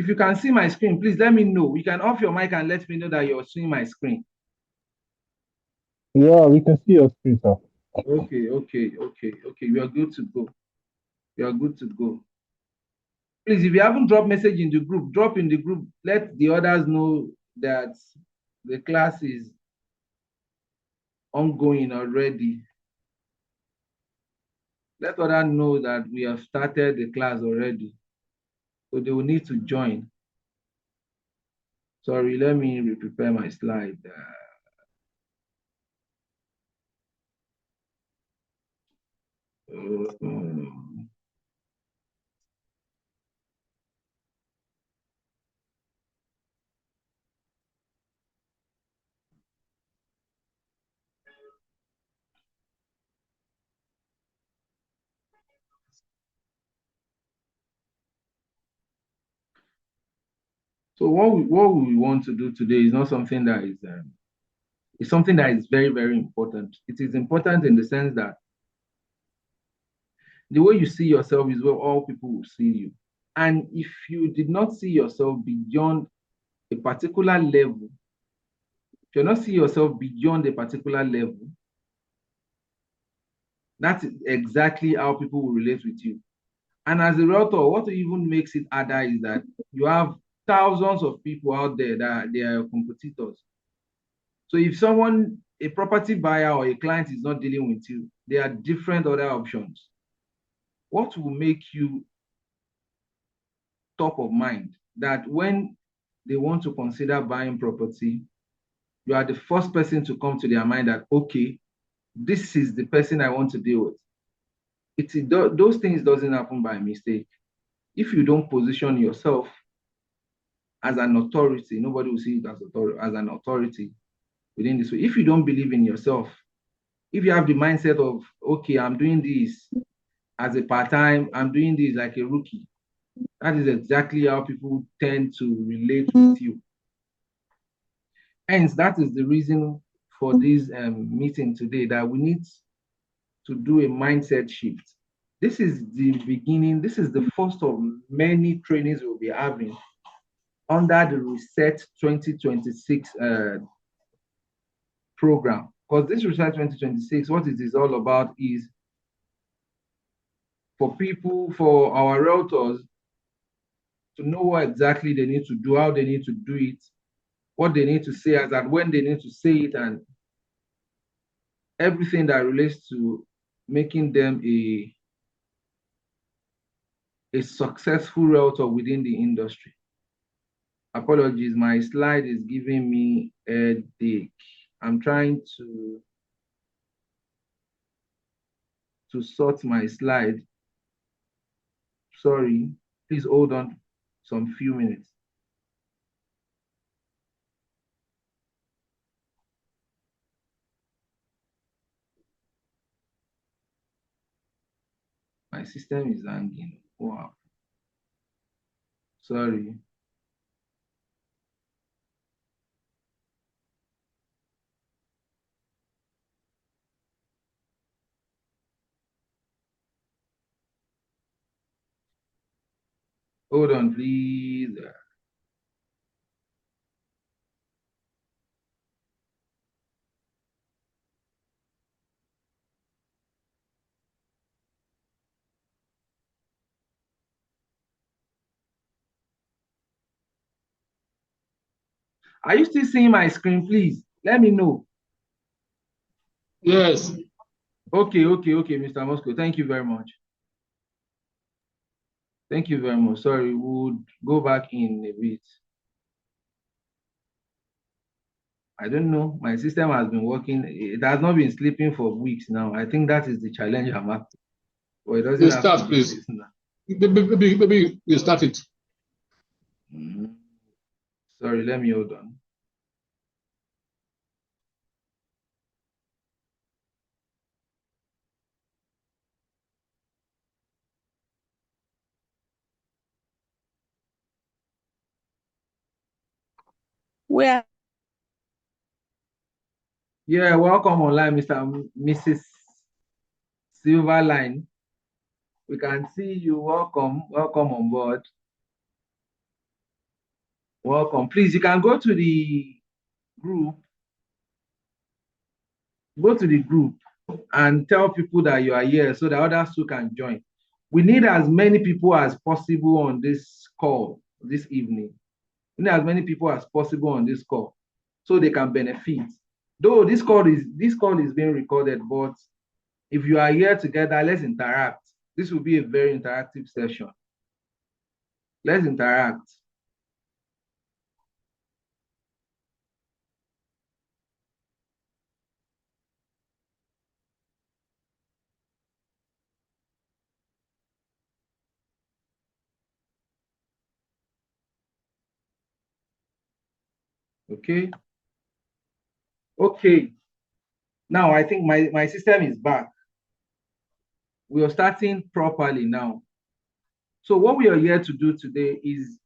If you can see my screen, please let me know. You can off your mic and let me know that you're seeing my screen. Yeah, we can see your screen, sir. Okay. You are good to go. You are good to go. Please, if you haven't dropped message in the group, drop in the group. Let the others know that the class is ongoing already. Let others know that we have started the class already. So they will need to join. Sorry, let me prepare my slide. So what we want to do today is not something that is it's something that is very, very important. It is important in the sense that the way you see yourself is where all people will see you. And if you did not see yourself beyond a particular level, if you're not see yourself beyond a particular level, that's exactly how people will relate with you. And as a realtor, what even makes it harder is that you have thousands of people out there that they are your competitors. So if someone, a property buyer or a client is not dealing with you, there are different other options. What will make you top of mind that when they want to consider buying property, you are the first person to come to their mind that, okay, this is the person I want to deal with. Those things doesn't happen by mistake. If you don't position yourself as an authority, nobody will see it as an authority within this way. If you don't believe in yourself, if you have the mindset of, okay, I'm doing this as a part-time, I'm doing this like a rookie, that is exactly how people tend to relate with you. Hence, that is the reason for this meeting today, that we need to do a mindset shift. This is the beginning, this is the first of many trainings we'll be having under the Reset 2026 program. Because this Reset 2026, what it is all about is for people, for our realtors to know what exactly they need to do, how they need to do it, what they need to say, as that when they need to say it, and everything that relates to making them a successful realtor within the industry. Apologies, my slide is giving me a headache. I'm trying to sort my slide. Sorry, please hold on some few minutes. My system is hanging. Wow. Sorry. Hold on, please. Are you still seeing my screen, please? Let me know. Yes. Okay, Mr. Moscow. Thank you very much. Thank you very much. Sorry, we'll go back in a bit. I don't know. My system has been working. It has not been sleeping for weeks now. I think that is the challenge I'm having. But it doesn't have to be please. this now. Maybe you start it. Sorry, let me hold on. Where? Yeah, welcome online, Mrs. Silverline. We can see you. Welcome on board. Welcome. Please, you can go to the group. Go to the group and tell people that you are here so that others too can join. We need as many people as possible on this call this evening. We need as many people as possible on this call so they can benefit. Though this call is being recorded, but if you are here together, let's interact. This will be a very interactive session. Let's interact. Okay. Okay. Now I think my system is back. We are starting properly now. So what we are here to do today is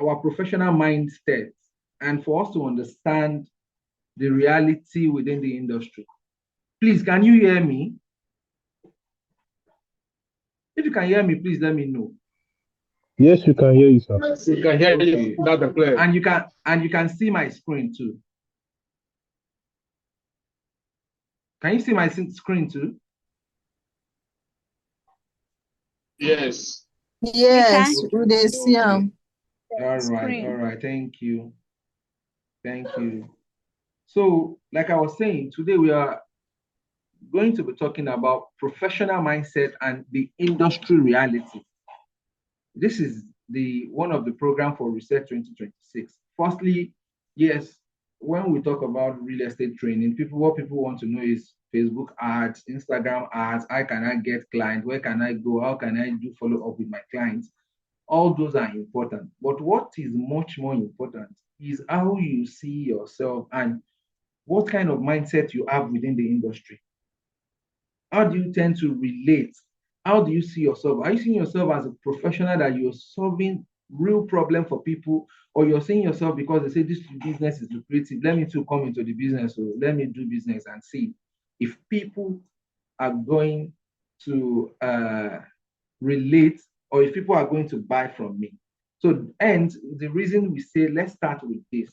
our professional mindset and for us to understand the reality within the industry. Please, can you hear me? If you can hear me, please let me know. Yes, we can hear you, sir. We can hear you loud and clear. And you can see my screen too. Can you see my screen too? Yes. Yes, we dey see Okay. am. All right. Thank you. So, like I was saying, today we are going to be talking about professional mindset and the industry reality. This is the one of the program for Reset 2026. Firstly, yes, when we talk about real estate training, what people want to know is Facebook ads, Instagram ads, how can I get clients, where can I go, how can I do follow up with my clients? All those are important. But what is much more important is how you see yourself and what kind of mindset you have within the industry. How do you tend to relate? How do you see yourself? Are you seeing yourself as a professional that you're solving real problem for people, or you're seeing yourself because they say this business is lucrative, let me too come into the business, or let me do business and see if people are going to relate or if people are going to buy from me. So, and the reason we say let's start with this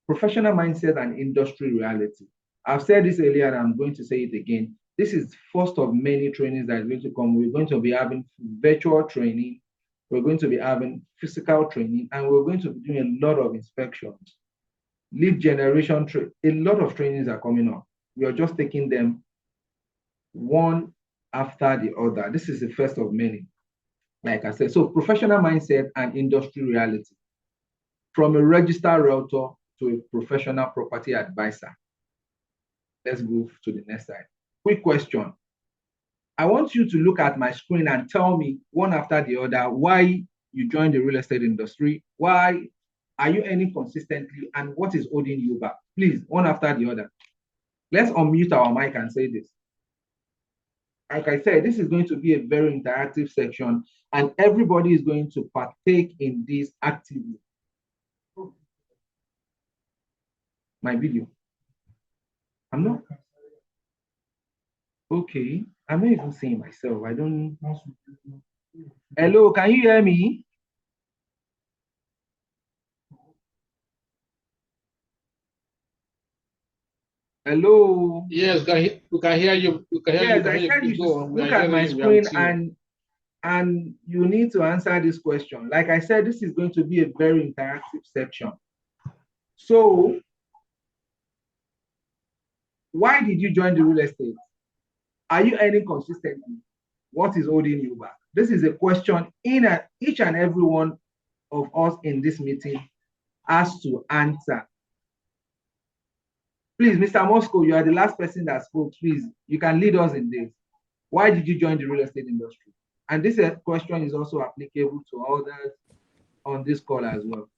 professional mindset and industry reality. I've said this earlier and I'm going to say it again. This is first of many trainings that is going to come. We're going to be having virtual training, we're going to be having physical training, and we're going to be doing a lot of inspections. Lead generation, a lot of trainings are coming up. We are just taking them one after the other. This is the first of many, like I said. So professional mindset and industry reality. From a registered realtor to a professional property advisor. Let's move to the next slide. Quick question. I want you to look at my screen and tell me one after the other why you joined the real estate industry, why are you earning consistently, and what is holding you back? Please, one after the other. Let's unmute our mic and say this. Like I said, this is going to be a very interactive section, and everybody is going to partake in this actively. My video. I'm not. Okay. I'm not even seeing myself. I don't. Hello, can you hear me? Hello. Yes, we can hear you. We can hear yes, you. I said you should look at my screen and you need to answer this question. Like I said, this is going to be a very interactive section. So, why did you join the real estate? Are you earning consistently? What is holding you back? This is a question each and every one of us in this meeting has to answer. Please, Mr. Moscow, you are the last person that spoke. Please, you can lead us in this. Why did you join the real estate industry? And this question is also applicable to others on this call as well.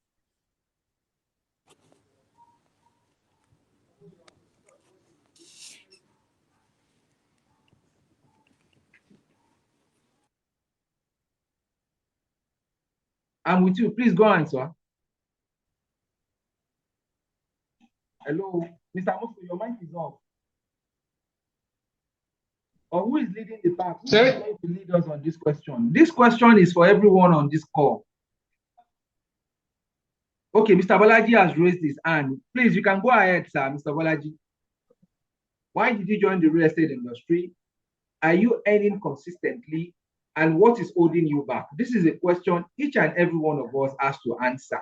I'm with you. Please go answer. Hello, Mr. Moscow, your mic is off. Or who is leading the pack? Who is going to lead us on this question? This question is for everyone on this call. Okay, Mr. Bolaji has raised his hand. Please, you can go ahead, sir, Mr. Bolaji. Why did you join the real estate industry? Are you earning consistently? And what is holding you back? This is a question each and every one of us has to answer.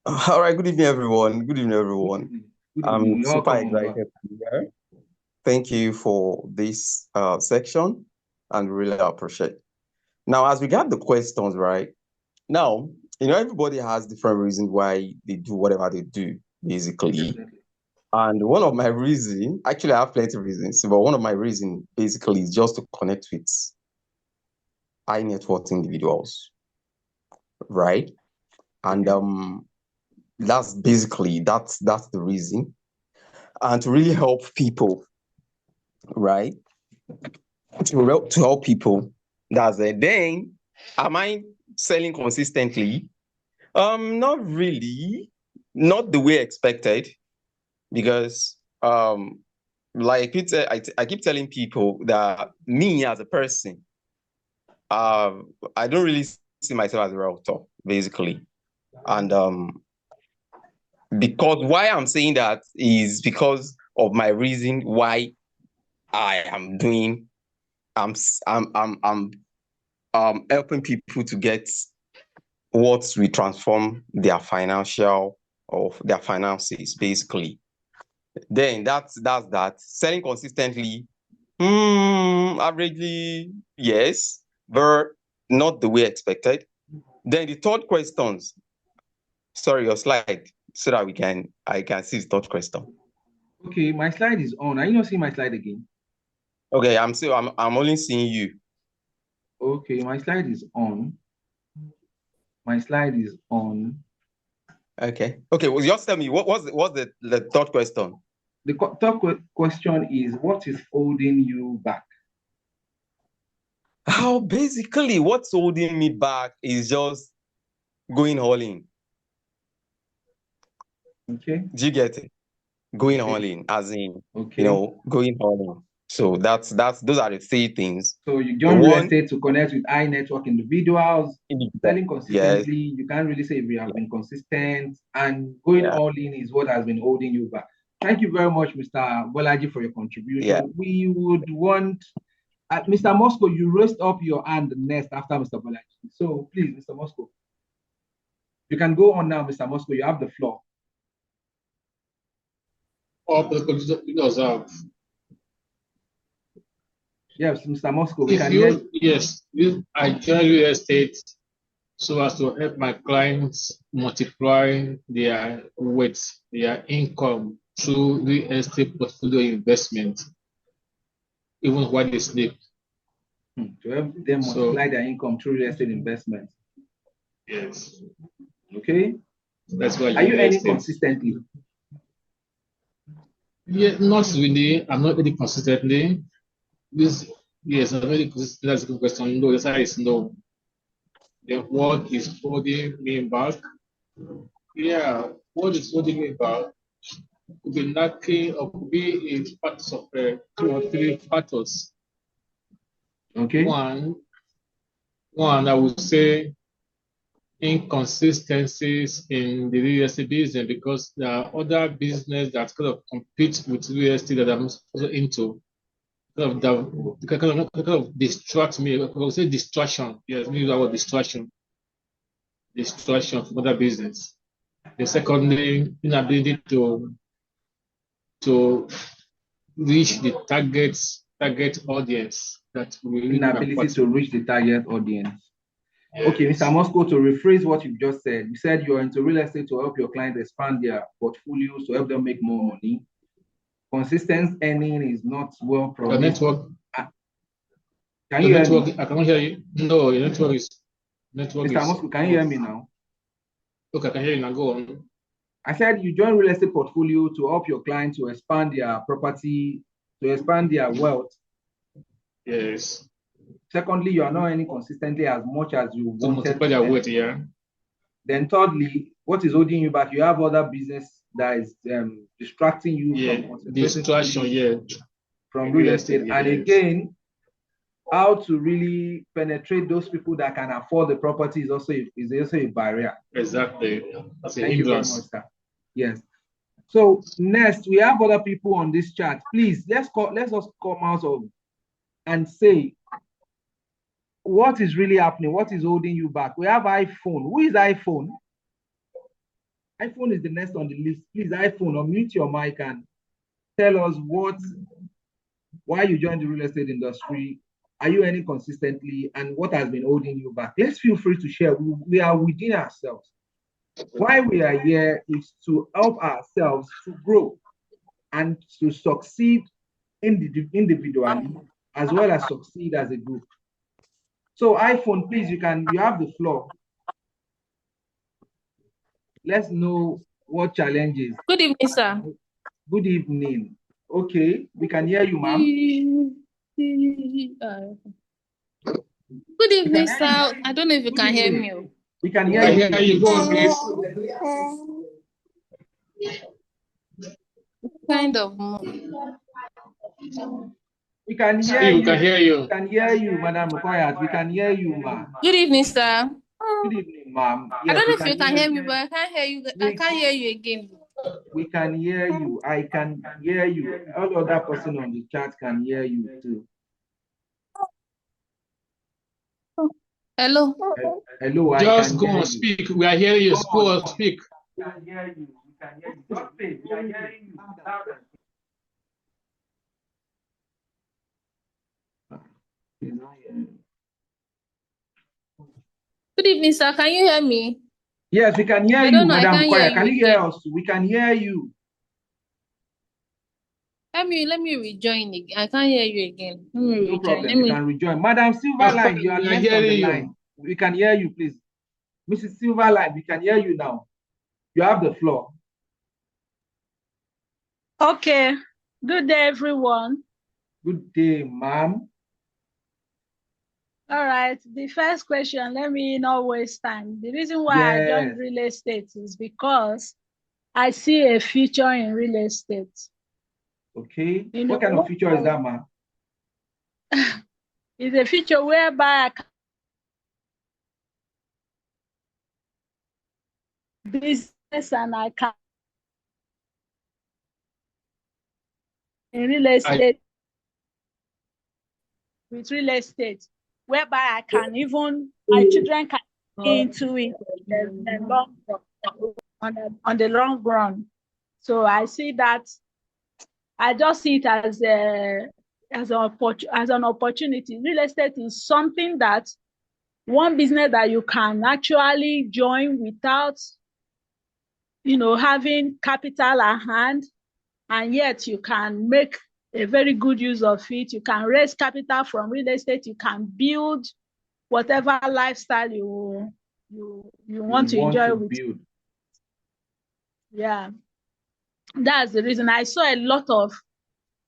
All right, good evening, everyone. Good evening, everyone. Good I'm evening. super excited to be here. Thank you for this section and really appreciate it. Now, as we got the questions, right? Now, everybody has different reasons why they do whatever they do, basically. Definitely. And one of my reasons, actually, I have plenty of reasons, but one of my reasons basically is just to connect with high net worth individuals, right? And that's basically that's the reason, and to really help people, right? To help people. That's it. Then, am I selling consistently? Not really, not the way expected, because like I keep telling people that me as a person, I don't really see myself as a realtor, basically, and because why I'm saying that is because of my reason why I am doing. I'm helping people to get what we transform their financial of their finances, basically. Then that's that. Selling consistently, averagely, yes, but not the way expected. Then the third questions. Sorry, your slide, so that I can see the third question. Okay, my slide is on. Are you not seeing my slide again? Okay, I'm only seeing you. Okay, my slide is on. My slide is on. Okay. Well, just tell me what's the third question? The third question is, what is holding you back? Basically, what's holding me back is just going all in. Okay. Do you get it? Going all in, as in, okay, going all in. So that's those are the three things. So you join real estate to connect with high network individuals, selling consistently. Yes. You can't really say we have been consistent, and going all in is what has been holding you back. Thank you very much, Mr. Bolaji, for your contribution. Yeah. We would want Mr. Moscow, you raised up your hand next after Mr. Bolaji. So please, Mr. Moscow, you can go on now, Mr. Moscow. You have the floor. Yes, Mr. Moscow, we can hear you. Yes, I join real estate so as to help my clients multiply their wealth, their income through real estate portfolio investment, even while they sleep. To help them multiply their income through real estate investment. Yes. Okay. That's why. Are you earning consistently? Yeah, not really. I'm not earning consistently. Yes, I'm very consistent. That's a good question. No, the answer is no. The what is holding me back? Yeah, what is holding me back could be lacking or could be a part of 2 or 3 factors. Okay. One, I would say inconsistencies in the real estate business, because there are other business that kind of compete with real estate that I'm also into. Kind of distract me. I would say distraction. Yes, maybe that word distraction. Distraction from other business. The secondly, inability to reach the target audience that we inability to reach the target audience. Yes. Okay, Mr. Moscow, to rephrase what you just said, you said you're into real estate to help your clients expand their portfolios, to help them make more money. Consistent earning is not well promised. The network. Can you hear me? I cannot hear you. No, your network is. Mr. Moscow, can you hear me now? Okay, I can hear you now. Go on. I said you join real estate portfolio to help your clients to expand their property, to expand their wealth. Yes. Secondly, you are not earning consistently as much as you wanted. Multiply their wealth, yeah. Then thirdly, what is holding you back? You have other business that is distracting you from distraction, from real estate. And again, how to really penetrate those people that can afford the property is also a barrier. Exactly. That's a Thank you very hindrance. much, sir. Yes. So next, we have other people on this chat. Please, let's us come out of and say what is really happening, what is holding you back. We have iPhone. Who is iPhone? iPhone is the next on the list. Please, iPhone, unmute your mic and tell us why you joined the real estate industry. Are you earning consistently, and what has been holding you back? Let's feel free to share. We are within ourselves. Why we are here is to help ourselves to grow and to succeed individually as well as succeed as a group. So iPhone, please, you have the floor. Let's know what challenges. Good evening, sir. Good evening. Okay, we can hear you, ma'am. Good evening, sir. I don't know if you can hear me. We can hear you. Go on, please. Kind of. We can hear you. you. We can hear you. We can hear you, Madam Quiet. We can hear you, ma'am. Good evening, sir. Good evening, ma'am. I don't know if you can hear me, but I can't hear you. I can't hear you again. We can hear you. I can hear you. All other person on the chat can hear you too. Hello. Hello. Just go and speak. We are hearing you. Go and speak. We can hear you. We can hear you. Just say, we are hearing you. Good evening, sir. Can you hear me? Yes, we can hear you, Madam Quiet. Can you hear us? We can hear you. Let me rejoin again. I can't hear you again. No problem. You can rejoin. Madam Silverline, you are next on the line. We can hear you, please. Mrs. Silverline, we can hear you now. You have the floor. Okay. Good day, everyone. Good day, ma'am. All right. The first question, let me not waste time. The reason why I joined real estate is because I see a future in real estate. Okay. What kind of future is that, ma'am? It's a future whereby I can business and I can in real estate with real estate, whereby I can even my children can into it on the long run. So I see that. I just see it as an opportunity. Real estate is something that one business that you can actually join without, having capital at hand, and yet you can make a very good use of it. You can raise capital from real estate. You can build whatever lifestyle you want to enjoy with. Build. Yeah. That's the reason I saw a lot of.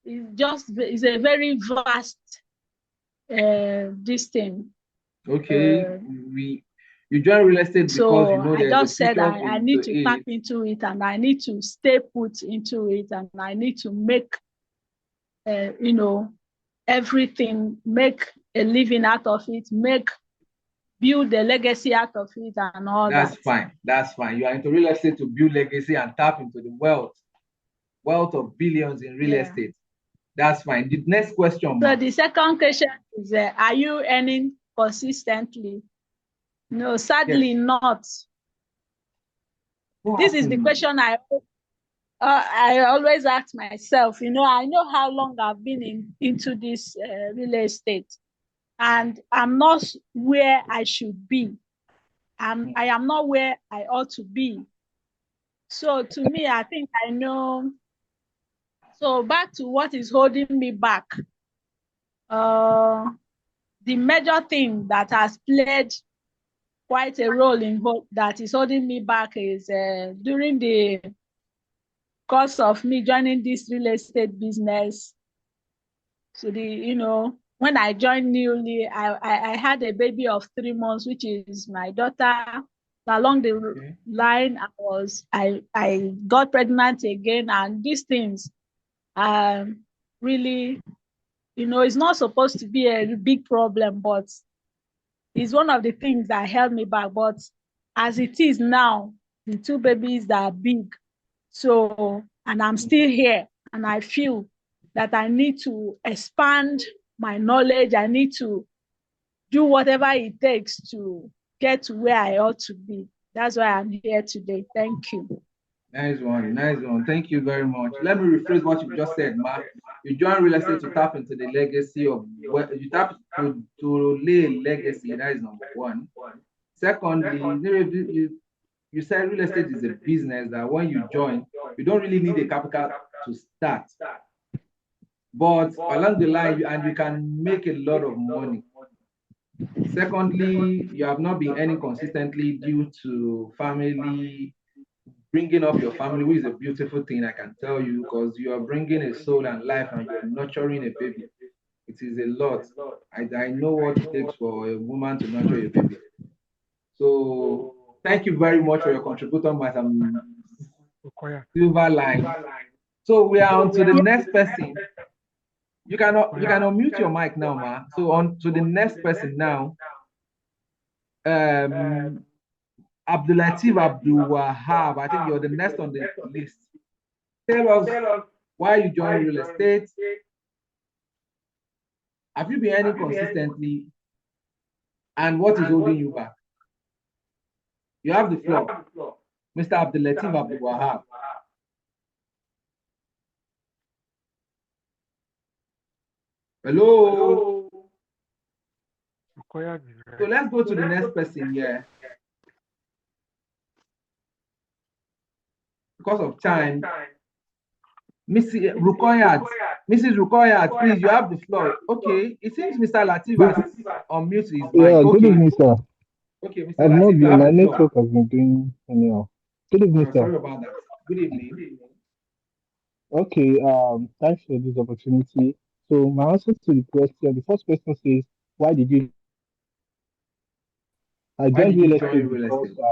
It's a very vast this thing. Okay, you join real estate because so I just said I need to tap into it, and I need to stay put into it, and I need to make everything, make a living out of it, build a legacy out of it, and all that. That's fine. You are into real estate to build legacy and tap into the wealth of billions in real estate. That's fine. The next question. So the second question is, are you earning consistently? No, sadly not. This is the question I always ask myself. I know how long I've been into this real estate, and I'm not where I should be. I am not where I ought to be. So to me, I think I know. So back to what is holding me back. The major thing that has played quite a role in that is holding me back is during the course of me joining this real estate business. So when I joined newly, I had a baby of 3 months, which is my daughter. Along the line, I got pregnant again, and these things really, it's not supposed to be a big problem, but it's one of the things that held me back. But as it is now, the two babies are big. So, and I'm still here, and I feel that I need to expand my knowledge. I need to do whatever it takes to get to where I ought to be. That's why I'm here today. Thank you. Nice one, nice one. Thank you very much. Let me rephrase what you just said, Mark. You join real estate to tap into the legacy of what you tap to lay a legacy. That is number one. Secondly, you said real estate is a business that when you join, you don't really need a capital to start. But along the line, you can make a lot of money. Secondly, you have not been earning consistently due to family, bringing up your family, which is a beautiful thing, I can tell you, because you are bringing a soul and life and you're nurturing a baby. It is a lot. I know what it takes for a woman to nurture a baby. So thank you very much for your contribution, Madam Silver Line. So we are on to the next person. You can unmute your mic now, Ma. So on to the next person now. Abdulatif Abdul Wahab, I think you're the next on the list. Tell us why you joined real estate. Have you been earning consistently? And what is holding you back? You have the floor, Mr. Abdulatif Abdul Wahab. Hello. So let's go to the next person here. Because of time, Mrs. Rukoyat, please, you have the floor. Okay, it seems Mr. Latif has unmuted his mic. Yeah, okay. Good evening, sir. Okay, Mr. I've not Latif, you been, have my the floor. network has been doing anyhow. Good evening, sir. Sorry about that. Good evening. Okay, thanks for this opportunity. So my answer to the question, the first question says, why did you? I Why joined did real you estate join real because, estate?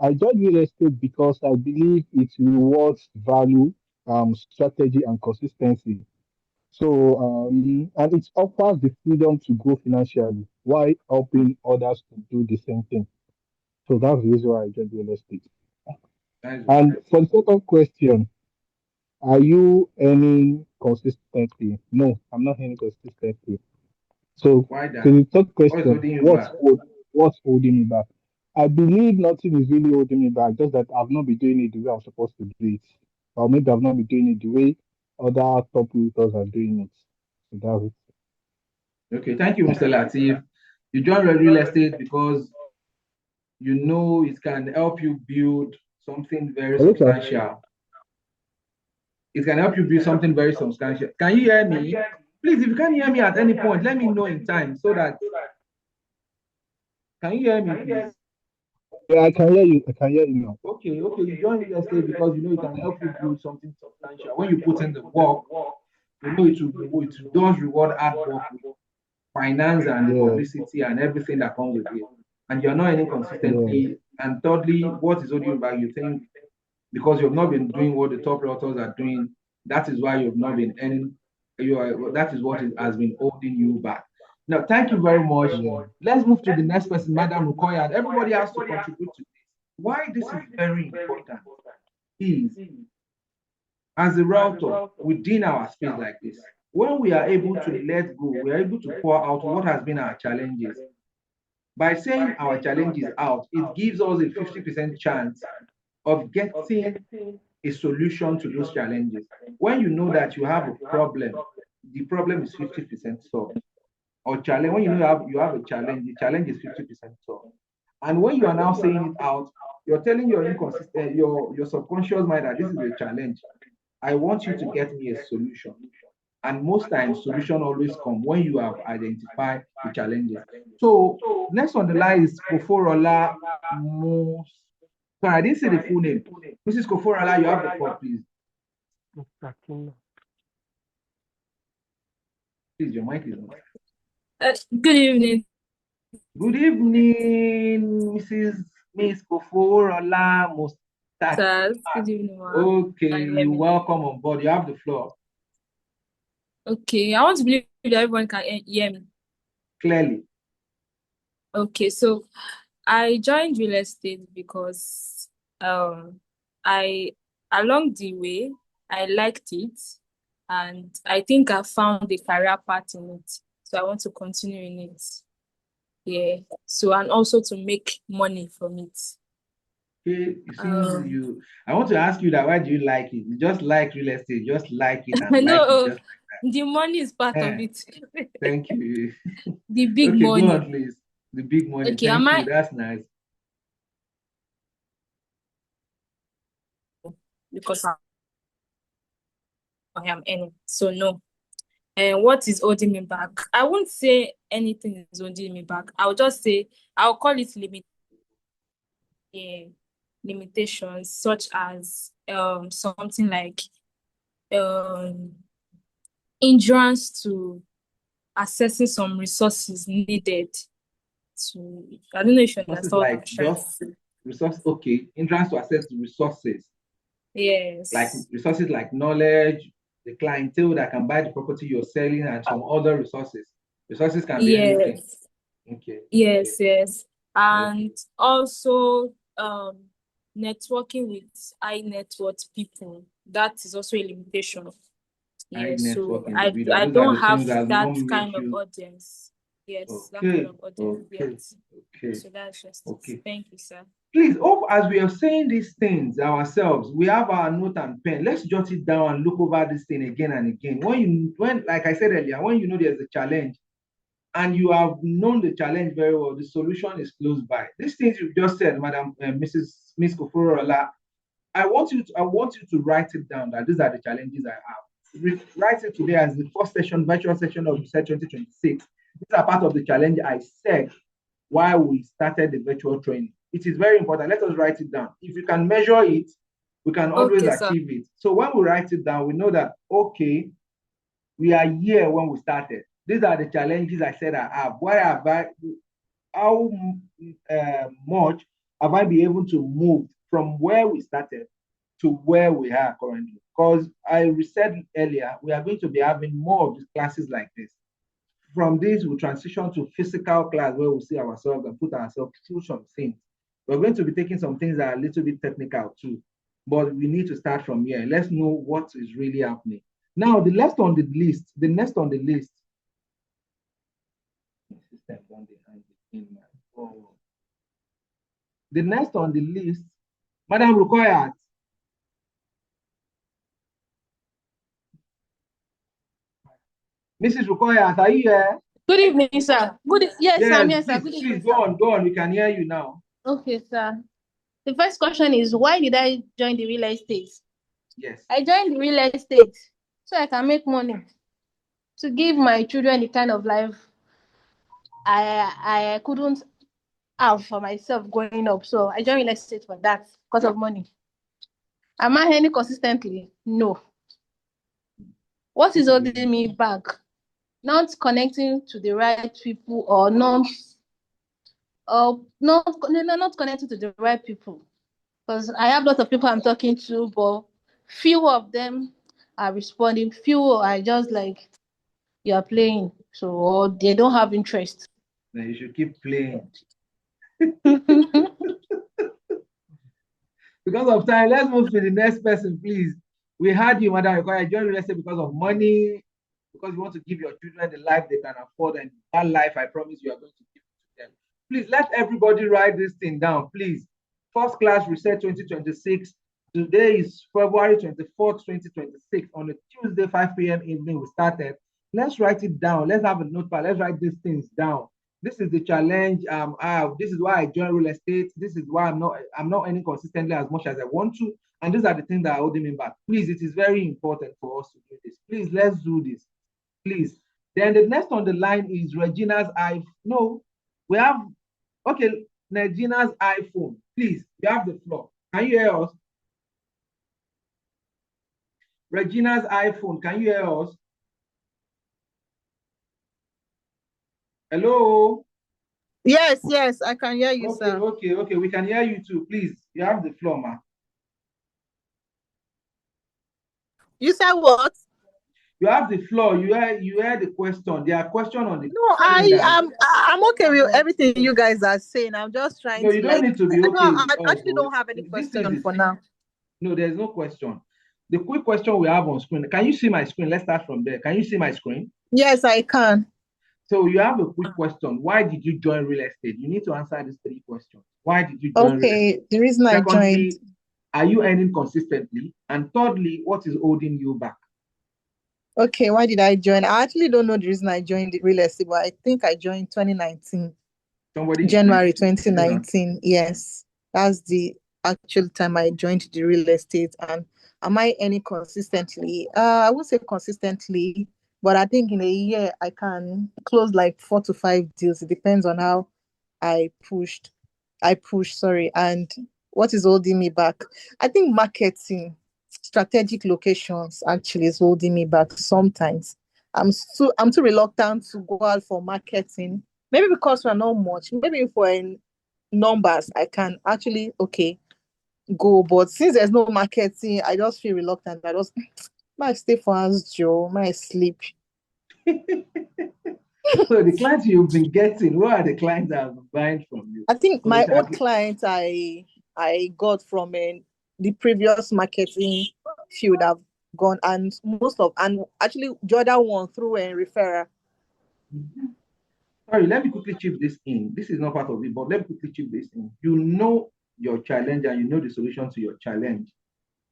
I joined real estate because I believe it rewards value, strategy, and consistency. So, and it offers the freedom to grow financially while helping others to do the same thing. So that's the reason why I joined real estate. Nice. And for the second question, are you earning consistently? No, I'm not earning consistently. So Why to that? the third What is question, holding you back? what's holding me back? I believe nothing is really holding me back, just that I've not been doing it the way I'm supposed to do it. Or maybe I've not been doing it the way other top realtors are doing it. So that's it. Okay, thank you, Mr. Latif. You joined real estate because you know it can help you build something very Hello, sir. substantial. It can help you build something very substantial. Can you hear me? Please, if you can't hear me at any point, let me know in time so that. Can you hear me, please? Yeah, I can hear you. I can hear you now. Okay. You join real estate because you know it can help you build something substantial. When you put in the work, you know it does reward hard work with finance and the publicity and everything that comes with it. And you're not earning consistently. And thirdly, what is holding you back? You think because you've not been doing what the top realtors are doing, that is why you've not been earning. That is what has been holding you back. Now, thank you very much. Yeah. Let's move to the next person, Madam Rukoya. Everybody has to contribute to this. Why this is very important is, as a realtor within our space like this, when we are able to let go, we are able to pour out what has been our challenges. By saying our challenges out, it gives us a 50% chance of getting a solution to those challenges. When you know that you have a problem, the problem is 50% solved. Or challenge, when you know you have a challenge, the challenge is 50% solved. And when you are now saying it out, you're telling your inconsistent, your subconscious mind that this is a challenge. I want you to get me a solution. And most times, solution always come when you have identified the challenges. So next on the line is Koforola Mos. Sorry, I didn't say the full name. Mrs. Koforola, you have the floor, please. Please, your mic is on. Good evening. Good evening, Miss Koforola Mostaki. Sir. Good evening, ma'am. Okay, welcome on board. You have the floor. Okay, I want to believe that everyone can hear me. Clearly. Okay, so I joined real estate because I along the way I liked it and I think I found a career path in it. So I want to continue in it. Yeah. So and also to make money from it. Okay, it seems Um you. I want to ask you that why do you like it? You just like real estate, just like it and like it, no, just the money is part of eh, it. thank you. The big Okay, go on, money. please. The big money. Okay, am Thank you. I That's nice. because I am earning. So no. And what is holding me back? I won't say anything is holding me back. I'll just say I'll call it limitations, such as something like um hindrance to accessing some resources needed to. I don't know if you Resources understand what I'm like trying to just say. resource, okay. Entrance to access the resources, like Yes. resources like knowledge, the clientele that can buy the property you're selling, and some other resources. Resources can be anything. Yes. Okay, okay, Yes. okay. And also networking with high net worth people. That is also a limitation. High Yeah, so network individual. I Those are don't the have things that that won't make kind of you audience. Yes, that kind okay, of audience yet. okay, okay, So that's just it. okay. Thank you, sir. Please, as we are saying these things ourselves, we have our note and pen. Let's jot it down and look over this thing again and again. When, like I said earlier, when you know there's a challenge and you have known the challenge very well, the solution is close by. These things you've just said, Madam Miss Koforola, I want you to write it down that these are the challenges I have. Write it today as the first session, virtual session of Research 2026. These are part of the challenge I said while we started the virtual training. It is very important. Let us write it down. If you can measure it, we can always Okay, sir. achieve it. So when we write it down, we know that, okay, we are here when we started. These are the challenges I said I have. How much have I been able to move from where we started to where we are currently? Because I said earlier, we are going to be having more of these classes like this. From this, we'll transition to physical class where we'll see ourselves and put ourselves through some things. We're going to be taking some things that are a little bit technical too, but we need to start from here. Let's know what is really happening. Now, the next on the list, the next on the list, Madam Rukoyat. Mrs. Rukoyat, are you here? Good evening, sir. Yes, I'm here, sir. Good Please evening, go sir. on, go on. We can hear you now. Okay, sir. The first question is, why did I join the real estate? Yes. I joined the real estate so I can make money to give my children the kind of life I couldn't have for myself growing up. So I joined real estate for that because of money. Am I earning consistently? No. What is holding me back? Not connecting to the right people or not connecting to the right people. Because I have lots of people I'm talking to, but few of them are responding. Few are just like, you are playing, so or they don't have interest. Then you should keep playing. Because of time, let's move to the next person, please. We had you, Madam Require. Join real estate because of money, because you want to give your children the life they can afford, and that life I promise you are going to give to them. Please let everybody write this thing down, please. First class research 2026. Today is February 24th, 2026. On a Tuesday, 5 p.m. evening, we started. Let's write it down. Let's have a notepad. Let's write these things down. This is the challenge. This is why I joined real estate. This is why I'm not earning consistently as much as I want to. And these are the things that are holding me back. Please, it is very important for us to do this. Please, let's do this. Please. Then the next on the line is Regina's iPhone. No, we have, okay, Regina's iPhone. Please, you have the floor. Can you hear us? Regina's iPhone, can you hear us? Hello? Yes, I can hear you, Okay, sir. okay, we can hear you too. Please, you have the floor, ma. You said what? You have the floor. You hear the question. There are questions on the No, screen I'm okay with everything you guys are saying. I'm just trying No, to you don't need to be okay with I us. actually don't have any This is question it. for now. No, there's no question. The quick question we have on screen. Can you see my screen? Let's start from there. Can you see my screen? Yes, I can. So you have a quick question. Why did you join real estate? You need to answer these 3 questions. Why did you join real estate? Okay, the reason I Secondly, joined. are you earning consistently? And thirdly, what is holding you back? Okay, why did I join? I actually don't know the reason I joined the real estate, but I think I joined 2019, Somebody January is saying, 2019. Yes, that's the actual time I joined the real estate. And am I earning consistently? I would say consistently, but I think in a year I can close like 4 to 5 deals. It depends on how I pushed. Sorry. And what is holding me back? I think marketing, strategic locations actually is holding me back sometimes. I'm too reluctant to go out for marketing. Maybe because we're not much. Maybe for numbers, I can actually go. But since there's no marketing, I just feel reluctant. I just might stay for us, Joe. Might sleep. So the clients you've been getting, who are the clients that have been buying from you? I think my old clients I got from the previous marketing field have gone, and actually the other one through a referral. Sorry, let me quickly chip this in. This is not part of it, but let me quickly chip this in. You know your challenge and you know the solution to your challenge,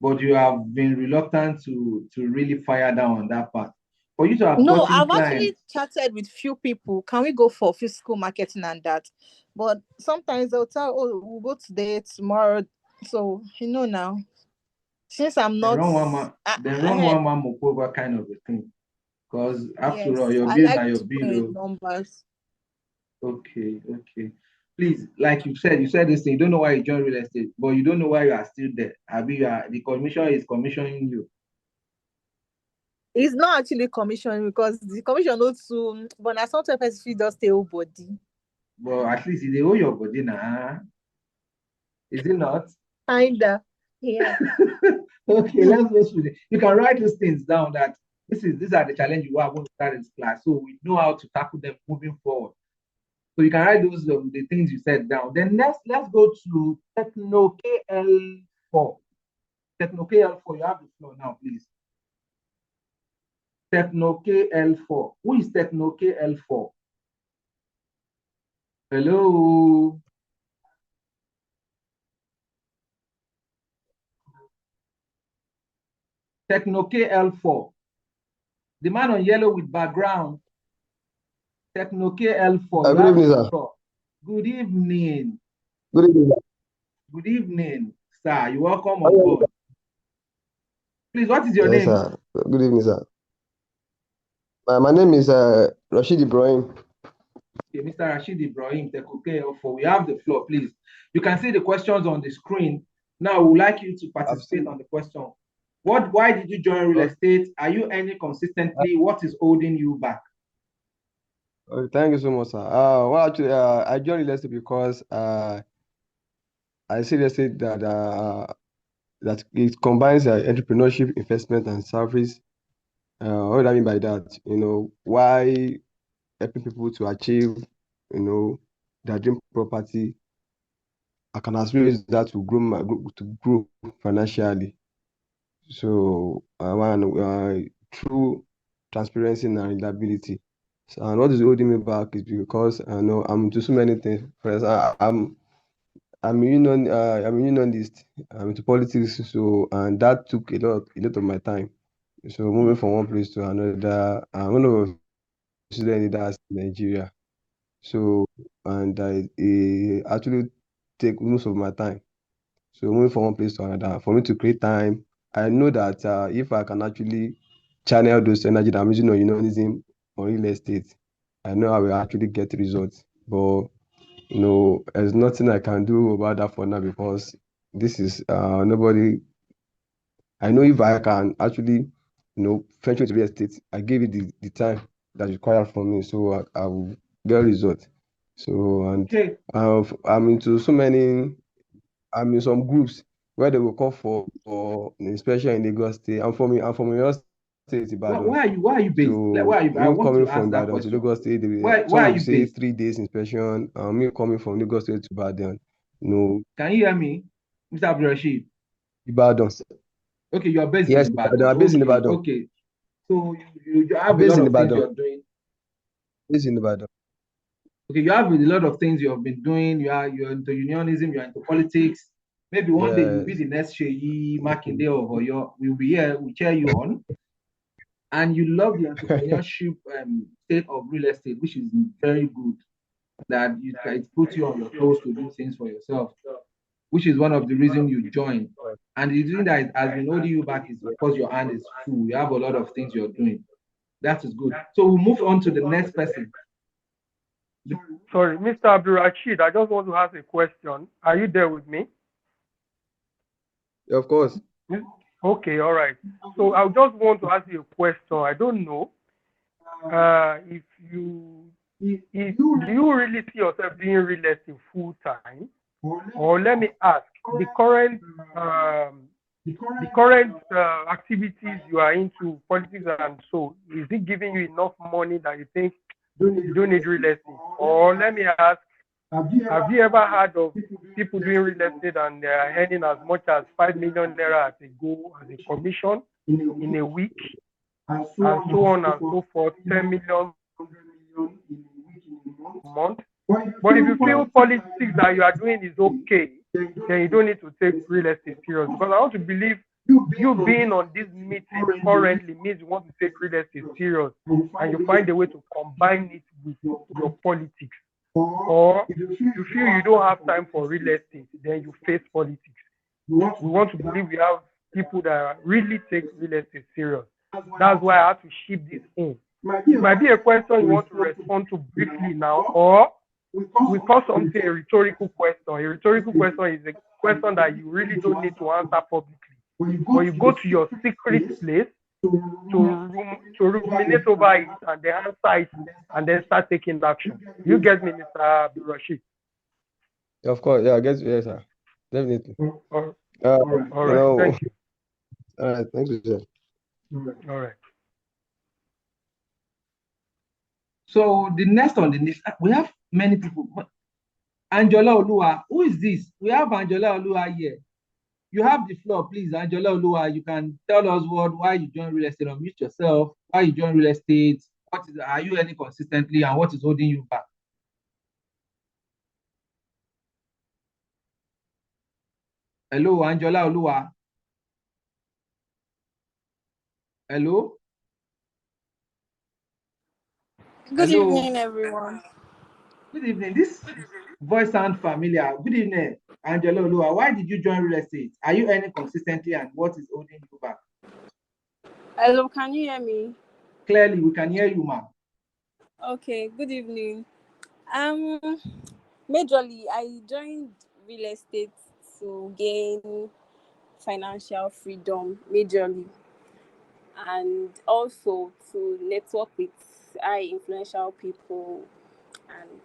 but you have been reluctant to really fire down on that part. For you to have No, gotten I've clients, actually chatted with few people. Can we go for physical marketing and that? But sometimes they'll tell, oh, we'll go today, tomorrow. So now, since I'm not run one man Mopova kind of a thing. Because after yes, all, your I bill like are your to bill. play numbers. Okay. Please, like you said this thing. You don't know why you joined real estate, but you don't know why you are still there. The commission is commissioning you. It's not actually commission because the commission not soon, but now sometimes you just stay whole body. But at least they owe your body now. Is it not? Kinda. Yeah. Okay, let's go through it. You can write these things down that these are the challenges you have when we start this class. So we know how to tackle them moving forward. So you can write those the things you said down. Then let's go to Techno KL4. Techno KL4, you have the floor now, please. Techno KL4. Who is Techno KL4? Hello. Techno KL4. The man on yellow with background. Techno KL4. Good evening, sir. Good evening. Good evening, sir. Good evening, sir. You're welcome on board. Please, what is your name? Sir. Good evening, sir. My name is Rashid Ibrahim. Okay, Mr. Rashid Ibrahim, Techno KL4. We have the floor, please. You can see the questions on the screen. Now, we would like you to participate on the question. Why did you join real estate? Are you earning consistently? What is holding you back? Thank you so much, sir. Well, actually, I joined real estate because I see real estate that it combines entrepreneurship, investment, and service. What do I mean by that? Why helping people to achieve, their dream property. I can as well use that to grow financially. So through transparency and reliability. So, and what is holding me back is because I know I'm into so many things. First, I'm a unionist. I'm into politics, so and that took a lot of my time. So moving from one place to another, I'm one of the student leaders in Nigeria. So and it actually take most of my time. So moving from one place to another, for me to create time, I know that if I can actually channel those energy that I'm using on unionism or real estate, I know I will actually get results. But there's nothing I can do about that for now because this is nobody. I know if I can actually, venture into real estate, I give it the time that's required from me, so I will get results. So and I'm into so many. I'm in some groups where they will call for inspection in Lagos State. I'm from Oyo State, Why Ibadan. are you based? Like, So where are you? I me want coming to from ask that Ibadan to question. Lagos State, Why some are will you say based? 3 days inspection. Me coming from Lagos State to Ibadan, no, Can you hear me, Mr. Abdulrasheed? Ibadan. Okay, you are based Yes, in Ibadan. Ibadan. I'm based in Okay, Ibadan. okay. So you have a Based lot in of things Ibadan. you're doing. Based in Ibadan. Okay, you have a lot of things you have been doing. You're into unionism, you're into politics. Maybe one day you'll be Yes. the next Sheyi Makinde of Oyo. We'll be here, we'll cheer you on. And you love the entrepreneurship state of real estate, which is very good. That it puts you on your toes to do things for yourself, which is one of the reasons you joined. And the reason that it has been holding you back is because your hand is full. You have a lot of things you're doing. That is good. So we'll move on to the next person. Sorry, Mr. Abdulrasheed, I just want to ask a question. Are you there with me? Of course. Okay, all right. So I just want to ask you a question. I don't know if do you really see yourself doing real estate full time, or let me ask, the current activities you are into, politics and so, is it giving you enough money that you think you don't need real estate? Or let me ask, have you ever heard of people doing real estate and they are earning as much as 5 million naira as a go as a commission in a week, and so on and so forth, 10 million a month? But if you feel politics that you are doing is okay, then you don't need to take real estate serious. Because I want to believe you being on this meeting currently means you want to take real estate serious, and you find a way to combine it with your politics. Or if you feel you don't have time for real estate, then you face politics. We want to believe we have people that really take real estate serious. That's why I have to ship this in. It might be a question you want to respond to briefly now, or we call something a rhetorical question. A rhetorical question is a question that you really don't need to answer publicly, but you go to your secret place to ruminate over it and then answer it and then start taking action. You get me, Mr. Abdulrasheed? Of course, yeah, I guess, yes, sir. Definitely. All right. Thank you. All right, thank you, sir. All right. So the next on the list, we have many people. Anjola Olua, who is this? We have Anjola Olua here. You have the floor, please, Anjola Olua. You can tell us why you join real estate. Unmute yourself. Why you join real estate? Are you earning consistently, and what is holding you back? Hello, Anjola Olua. Hello. Good evening, everyone. Good evening. This voice sounds familiar. Good evening, Anjola Olua. Why did you join real estate? Are you earning consistently, and what is holding you back? Hello, can you hear me? Clearly, we can hear you, ma'am. Okay, good evening. Majorly, I joined real estate to gain financial freedom, majorly, and also to network with high influential people and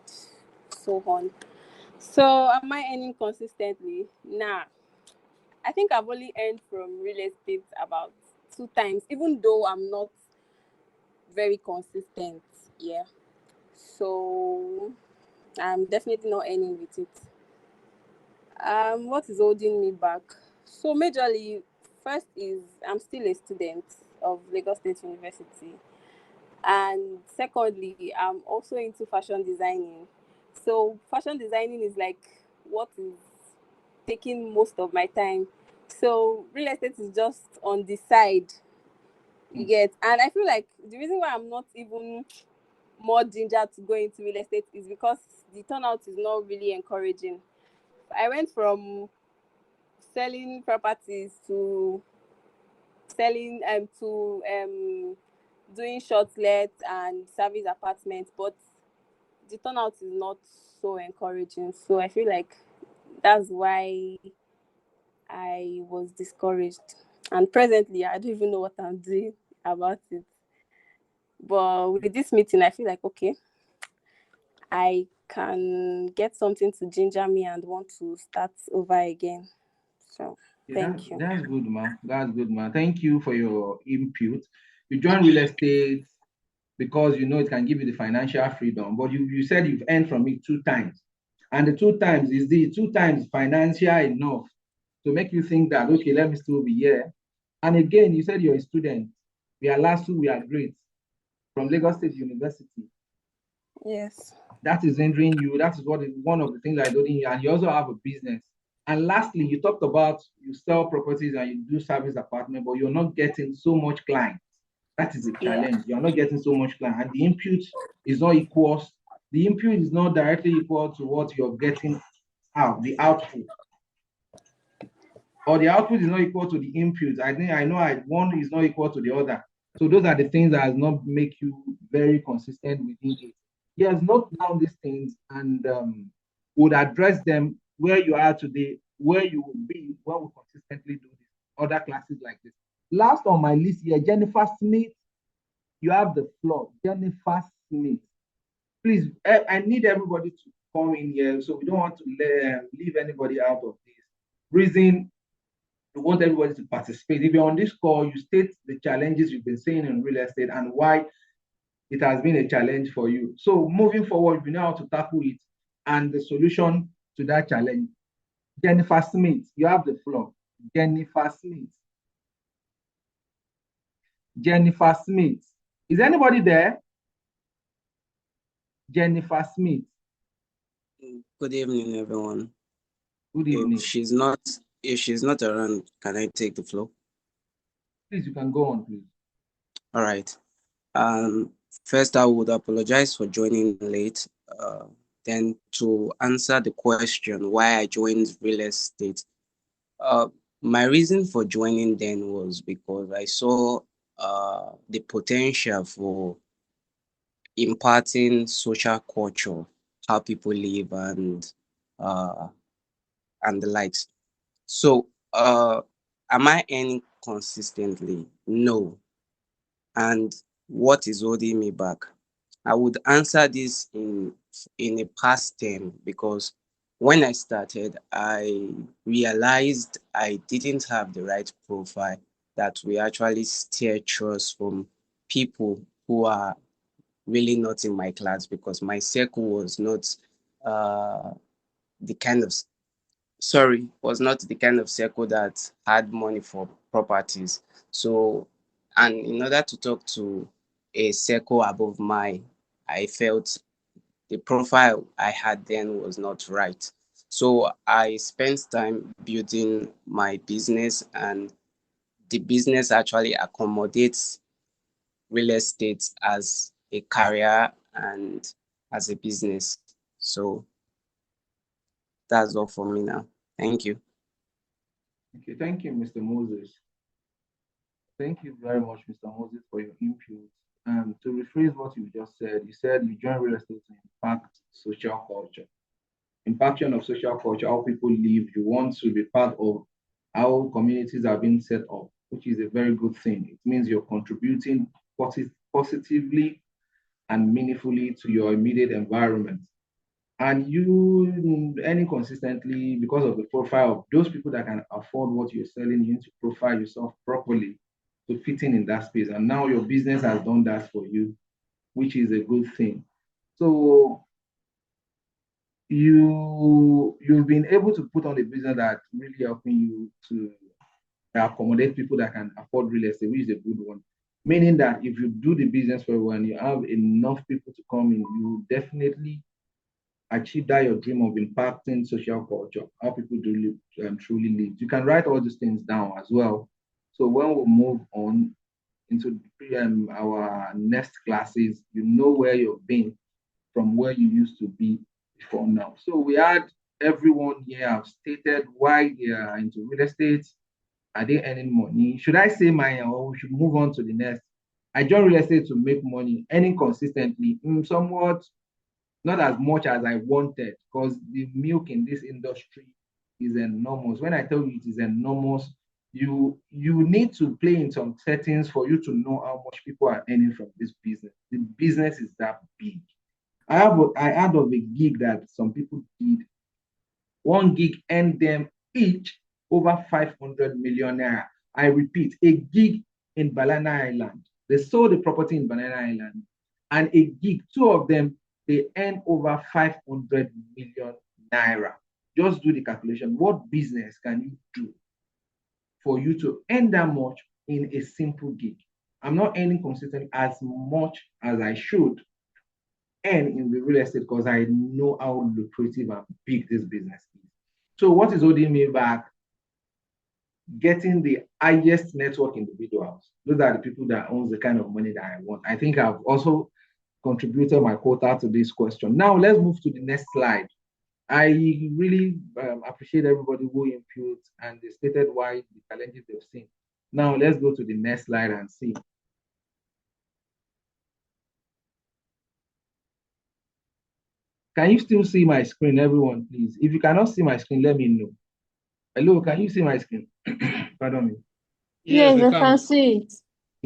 so on. So, am I earning consistently? Nah. I think I've only earned from real estate about 2 times, even though I'm not very consistent. Yeah. So I'm definitely not earning with it. What is holding me back? So majorly, first is I'm still a student of Lagos State University, and secondly, I'm also into fashion designing. So fashion designing is like what is taking most of my time. So real estate is just on the side, you get. And I feel like the reason why I'm not even more ginger to go into real estate is because the turnout is not really encouraging. I went from selling properties to selling doing short let and service apartments, but the turnout is not so encouraging. So I feel like that's why I was discouraged. And presently, I don't even know what I'm doing about it. But with this meeting, I feel like, okay, I can get something to ginger me and want to start over again. So, thank you. That's good, man. That's good, man. Thank you for your input. You join real estate because you know it can give you the financial freedom, but you said you've earned from it 2 times. And the 2 times is the 2 times financial enough to make you think that, okay, let me still be here. And again, you said you're a student. We are LASU, we are great from Lagos State University. Yes. That is hindering you. That is one of the things I don't hear. And you also have a business. And lastly, you talked about you sell properties and you do service apartment, but you're not getting so much clients. That is a challenge. You're not getting so much client, and the input is not equal. The input is not directly equal to what you're getting out, the output. Or the output is not equal to the input. I know one is not equal to the other. So those are the things that does not make you very consistent within it. Yes, note down these things and would address them where you are today, where you will be when we consistently do this, other classes like this. Last on my list here, Jennifer Smith. You have the floor, Jennifer Smith. Please, I need everybody to come in here, so we don't want to leave anybody out of this. Reason we want everybody to participate. If you're on this call, you state the challenges you've been seeing in real estate and why it has been a challenge for you. So moving forward, we know how to tackle it and the solution to that challenge. Jennifer Smith, you have the floor. Jennifer Smith. Jennifer Smith. Is anybody there? Jennifer Smith. Good evening, everyone. Good evening. If she's not around, can I take the floor? Please, you can go on, please. All right. First, I would apologize for joining late. Then to answer the question why I joined real estate, my reason for joining then was because I saw the potential for imparting social culture, how people live and the likes. So am I earning consistently? No. And what is holding me back? I would answer this in a past tense because when I started, I realized I didn't have the right profile that we actually steer trust from people who are really not in my class, because my circle was not the kind of circle that had money for properties. So, and in order to talk to a circle above mine, I felt the profile I had then was not right. So I spent time building my business, and the business actually accommodates real estate as a career and as a business. So that's all for me now. Thank you. Okay, thank you, Mr. Moses. Thank you very much, Mr. Moses, for your input. To rephrase what you just said, you said you joined real estate to impact social culture. Impaction of social culture, how people live. You want to be part of how communities are being set up, which is a very good thing. It means you're contributing positively and meaningfully to your immediate environment. And you earning consistently because of the profile of those people that can afford what you're selling. You need to profile yourself properly to fit in that space. And now your business has done that for you, which is a good thing. So you've been able to put on a business that really helping you to accommodate people that can afford real estate, which is a good one. Meaning that if you do the business very well and you have enough people to come in, you definitely achieve that your dream of impacting social culture, how people do live and truly live. You can write all these things down as well. So when we move on into our next classes, you know where you've been from where you used to be before now. So we had everyone here have stated why they are into real estate. Are they earning money? Should I say mine, or we should move on to the next? I joined real estate to make money, earning consistently, somewhat, not as much as I wanted, because the milk in this industry is enormous. When I tell you it is enormous, you need to play in some settings for you to know how much people are earning from this business. The business is that big. I heard of a gig that some people did. One gig earned them each over 500 million naira. I repeat, a gig in Banana Island They sold the property in Banana Island, and a gig, two of them, they earn over 500 million naira. Just do the calculation. What business can you do for you to earn that much in a simple gig? I'm not earning consistently as much as I should earn in the real estate because I know how lucrative and big this business is. So what is holding me back? Getting the highest network individuals. Those are the people that own the kind of money that I want. I think I've also contributed my quota to this question. Now let's move to the next slide. I really appreciate everybody who input and they stated why the challenges they've seen. Now let's go to the next slide and see. Can you still see my screen, everyone, please? If you cannot see my screen, let me know. Hello, can you see my screen? Pardon me. Yes, I can see it.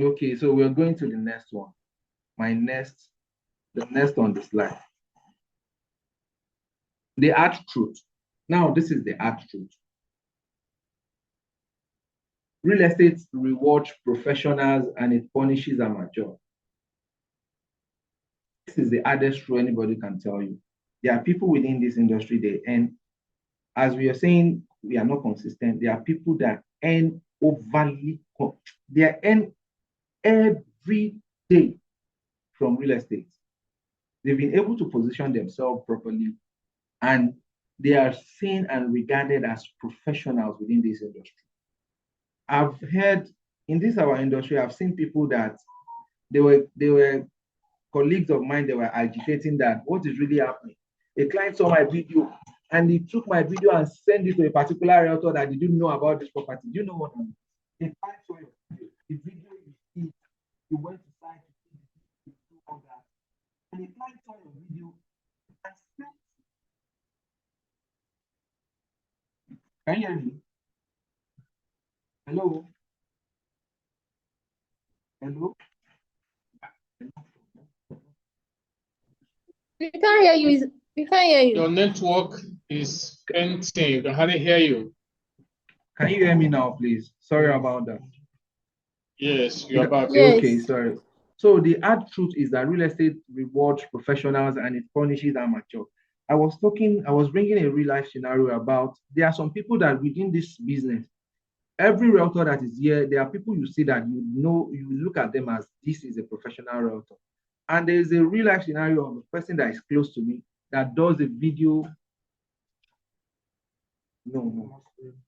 Okay, so we're going to the next one. The next on the slide. The hard truth. Now, this is the hard truth. Real estate rewards professionals and it punishes amateurs. This is the hardest truth anybody can tell you. There are people within this industry, they earn, as we are saying, we are not consistent. There are people that earn overly, they earn every day from real estate. They've been able to position themselves properly and they are seen and regarded as professionals within this industry. I've heard in this our industry, I've seen people that they were colleagues of mine, they were agitating that what is really happening. A client saw my video and he took my video and sent it to a particular realtor that didn't know about this property. Do you know what I mean? The client saw your video, the video you see, you went to site to see the video, all that. And the client saw your video and sent. Can you hear me? Hello? Hello? We can't hear you. We can't hear you. Your network is empty. We can hardly hear you. Can you hear me now, please? Sorry about that. Yes, you are back. Yes. Okay, sorry. So the hard truth is that real estate rewards professionals and it punishes amateurs. I was bringing a real life scenario about there are some people that within this business, every realtor that is here, there are people you see that you know, you look at them as this is a professional realtor. And there is a real life scenario of a person that is close to me that does a video.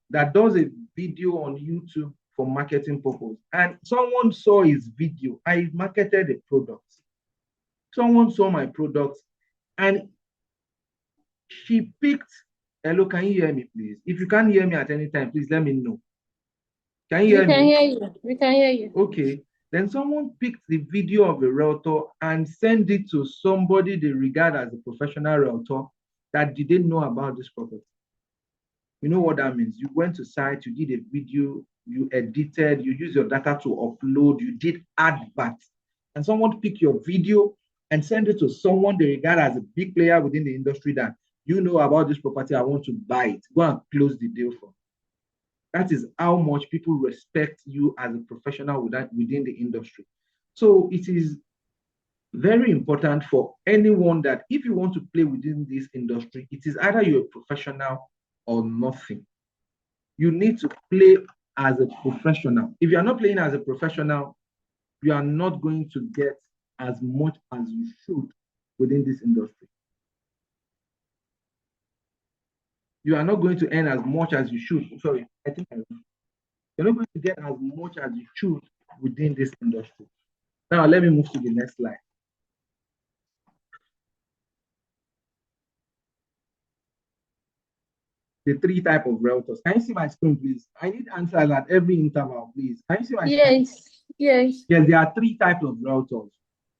That does a video on YouTube for marketing purpose. And someone saw his video. I marketed a product. Someone saw my product and she picked, hello, can you hear me, please? If you can't hear me at any time, please let me know. Can you hear me? We can hear you. We can hear you. Okay. Then someone picked the video of a realtor and sent it to somebody they regard as a professional realtor that didn't know about this property. You know what that means? You went to site, you did a video, you edited, you used your data to upload, you did adverts, and someone picked your video and sent it to someone they regard as a big player within the industry that you know about this property, I want to buy it. Go and close the deal for. That is how much people respect you as a professional within the industry. So it is very important for anyone that if you want to play within this industry, it is either you're a professional or nothing. You need to play as a professional. If you're not playing as a professional, you are not going to get as much as you should within this industry. You are not going to earn as much as you should. Sorry, I think you're not going to get as much as you should within this industry. Now, let me move to the next slide. The three types of realtors. Can you see my screen, please? I need answers at every interval, please. Can you see my screen? Yes. Yes, there are three types of realtors.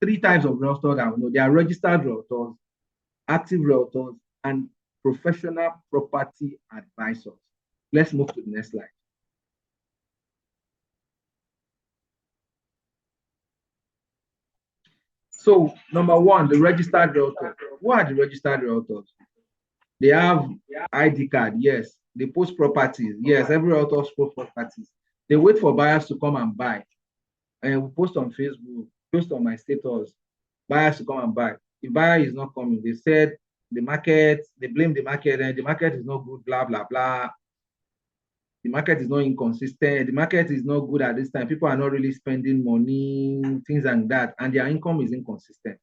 Three types of realtors that we know. There are registered realtors, active realtors, and professional property advisors. Let's move to the next slide. So, number one, the registered realtor. Who are the registered realtors? They have ID card, yes. They post properties, yes. Every realtor posts properties. They wait for buyers to come and buy. and we post on Facebook, post on my status, buyers to come and buy. If buyer is not coming, they said the market, they blame the market, and the market is not good, blah, blah, blah. The market is not inconsistent. The market is not good at this time. People are not really spending money, things like that, and their income is inconsistent.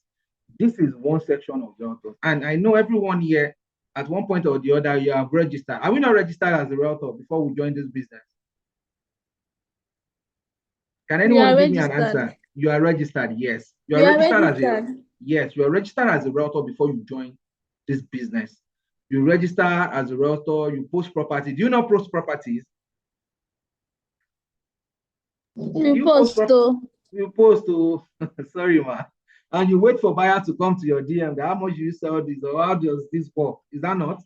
This is one section of realtors. And I know everyone here, at one point or the other, you have registered. Are we not registered as a realtor before we join this business? Can anyone give me an answer? You are registered, yes. You are registered. Yes, you are registered as a realtor before you join this business. You register as a realtor, you post property. Do you know post properties? You post though. You post to, sorry, ma. And you wait for buyer to come to your DM. How much do you sell this, or how does this work? Is that not?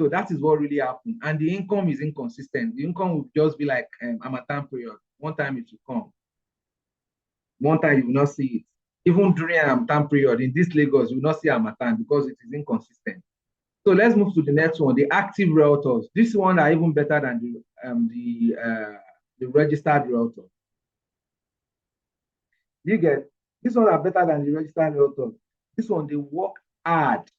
So that is what really happened. And the income is inconsistent. The income will just be like Harmattan period. One time it will come. One time you will not see it. Even during an Harmattan period in this Lagos, you will not see Harmattan because it is inconsistent. So let's move to the next one, the active realtors. This one are even better than the registered realtor. You get, this one are better than the registered realtor. This one, they work hard,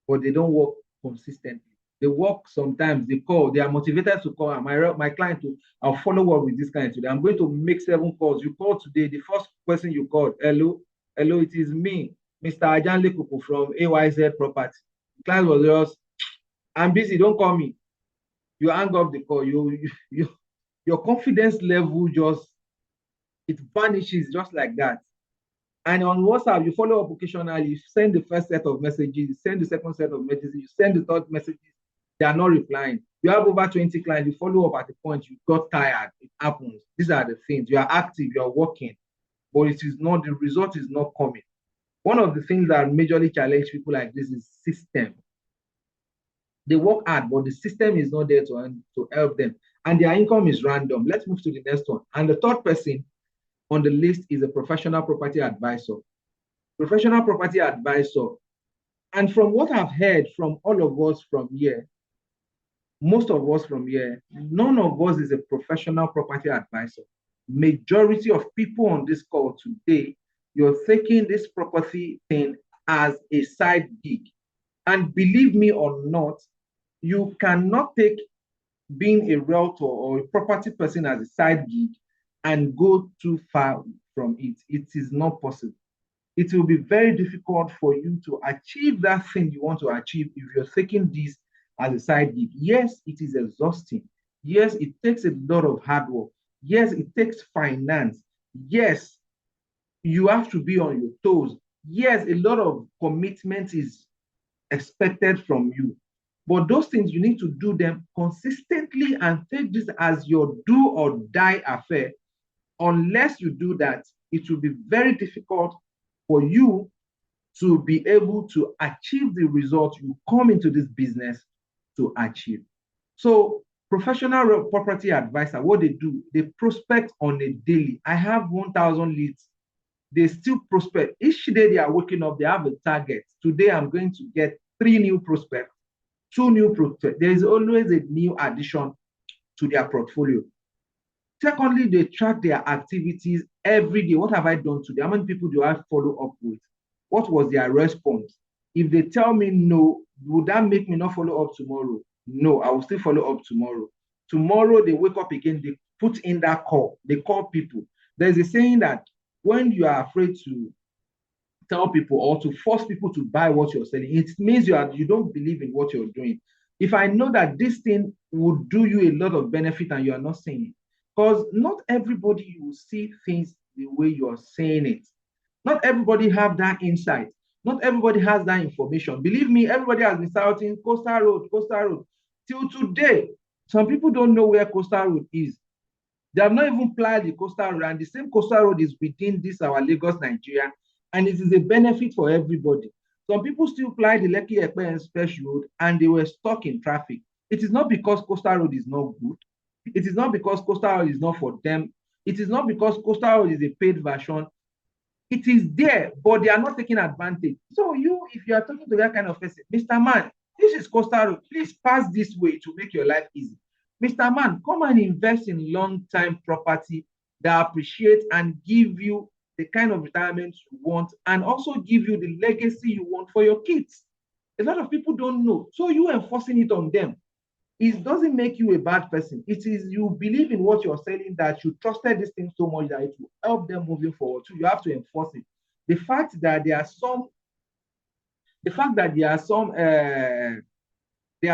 but they don't work consistently. They work sometimes, they call, they are motivated to call. My client, I'll follow up with this client today. I'm going to make 7 calls. You call today, the first person you called, hello, it is me, Mr. Ajanle Kuku from AYZ Property. The client was just, I'm busy, don't call me. You hang up the call. Your confidence level just, it vanishes just like that. And on WhatsApp, you follow up occasionally, you send the first set of messages, you send the second set of messages, you send the third messages, they are not replying. You have over 20 clients, you follow up at the point you got tired, it happens. These are the things. You are active, you are working, but it is not, the result is not coming. One of the things that majorly challenge people like this is system. They work hard, but the system is not there to help them. And their income is random. Let's move to the next one. And the third person on the list is a professional property advisor. Professional property advisor. And from what I've heard from all of us from here, most of us from here, none of us is a professional property advisor. Majority of people on this call today, you're taking this property thing as a side gig. And believe me or not, you cannot take being a realtor or a property person as a side gig and go too far from it. It is not possible. It will be very difficult for you to achieve that thing you want to achieve if you're taking this as a side gig. Yes, it is exhausting. Yes, it takes a lot of hard work. Yes, it takes finance. Yes, you have to be on your toes. Yes, a lot of commitment is expected from you. But those things, you need to do them consistently and take this as your do or die affair. Unless you do that, it will be very difficult for you to be able to achieve the result you come into this business to achieve. So professional property advisor, what they do, they prospect on a daily. I have 1,000 leads. They still prospect. Each day they are waking up, they have a target. Today I'm going to get 3 new prospects, 2 new prospects. There is always a new addition to their portfolio. Secondly, they track their activities every day. What have I done today? How many people do I follow up with? What was their response? If they tell me no, would that make me not follow up tomorrow? No, I will still follow up tomorrow. Tomorrow, they wake up again, they put in that call. They call people. There's a saying that when you are afraid to tell people or to force people to buy what you're selling, it means you don't believe in what you're doing. If I know that this thing would do you a lot of benefit and you are not saying it, because not everybody will see things the way you're saying it. Not everybody have that insight. Not everybody has that information. Believe me, everybody has been shouting Coastal Road, Coastal Road. Till today, some people don't know where Coastal Road is. They have not even plied the Coastal Road, and the same Coastal Road is within this, our Lagos, Nigeria, and it is a benefit for everybody. Some people still ply the Lekki Epe Express Road, and they were stuck in traffic. It is not because Coastal Road is not good. It is not because Coastal Road is not for them. It is not because Coastal Road is a paid version. It is there, but they are not taking advantage. So if you are talking to that kind of person, Mr. Man, this is Coastal Road. Please pass this way to make your life easy. Mr. Man, come and invest in long-time property that appreciate and give you the kind of retirement you want and also give you the legacy you want for your kids. A lot of people don't know. So you enforcing it on them, it doesn't make you a bad person. It is you believe in what you're selling, that you trusted this thing so much that it will help them moving forward. So you have to enforce it. The fact that there are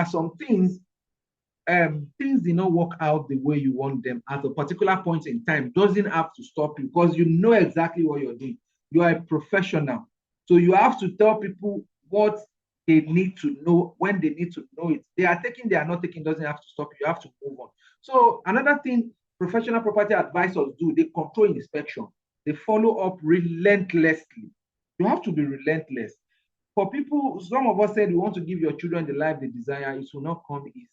some things, things did not work out the way you want them at a particular point in time doesn't have to stop you, because you know exactly what you're doing. You are a professional. So you have to tell people what they need to know when they need to know it. They are taking, they are not taking, doesn't have to stop you. You have to move on. So another thing professional property advisors do, they control inspection. They follow up relentlessly. You have to be relentless. For people, some of us said we want to give your children the life they desire. It will not come easy.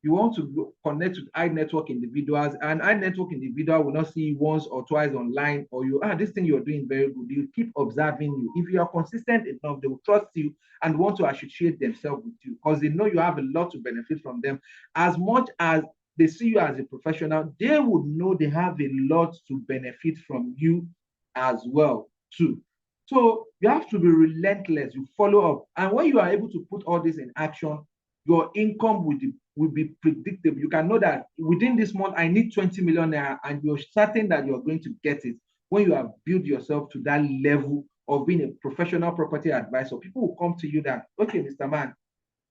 You want to connect with high network individuals, and high network individual will not see you once or twice online, or this thing you're doing very good. They'll keep observing you. If you are consistent enough, they will trust you and want to associate themselves with you because they know you have a lot to benefit from them. As much as they see you as a professional, they would know they have a lot to benefit from you as well too. So you have to be relentless. You follow up, and when you are able to put all this in action, your income will be predictable. You can know that within this month, I need 20 million naira, and you're certain that you're going to get it when you have built yourself to that level of being a professional property advisor. People will come to you that, okay, Mr. Man,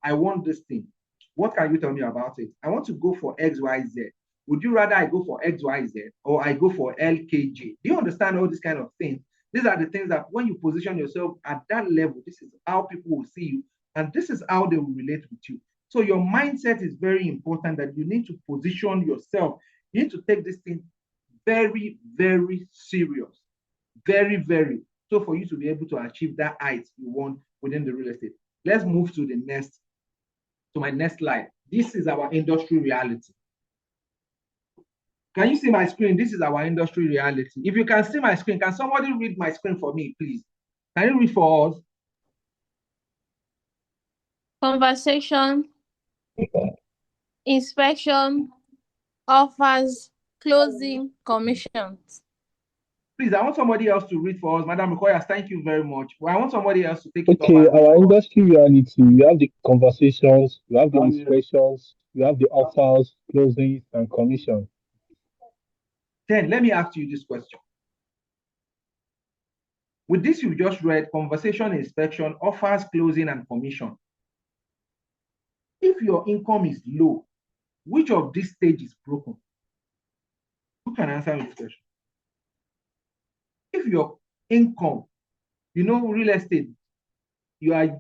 I want this thing. What can you tell me about it? I want to go for XYZ. Would you rather I go for XYZ or I go for LKJ? Do you understand all these kind of things? These are the things that when you position yourself at that level, this is how people will see you, and this is how they will relate with you. So your mindset is very important, that you need to position yourself. You need to take this thing very, very serious. Very, very. So for you to be able to achieve that height you want within the real estate. Let's move to my next slide. This is our industry reality. Can you see my screen? This is our industry reality. If you can see my screen, can somebody read my screen for me, please? Can you read for us? Conversation, inspection, offers, closing, commissions. Please, I want somebody else to read for us. Madam Okoya, thank you very much. Well, I want somebody else to take it up. Okay, our industry reality, we have the conversations, we have the inspections, we have the offers, closings, and commission. Then let me ask you this question. With this you just read, conversation, inspection, offers, closing, and commission. If your income is low, which of these stages is broken? Who can answer this question? If your income, real estate, you are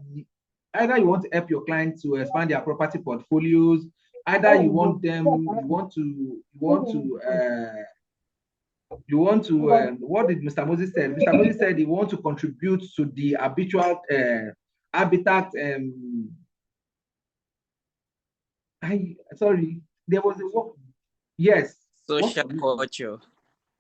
either you want to help your clients to expand their property portfolios, either you want them, what did Mr. Moses say? Mr. Moses said he wants to contribute to the habitual habitat. There was a word. Yes. Social culture.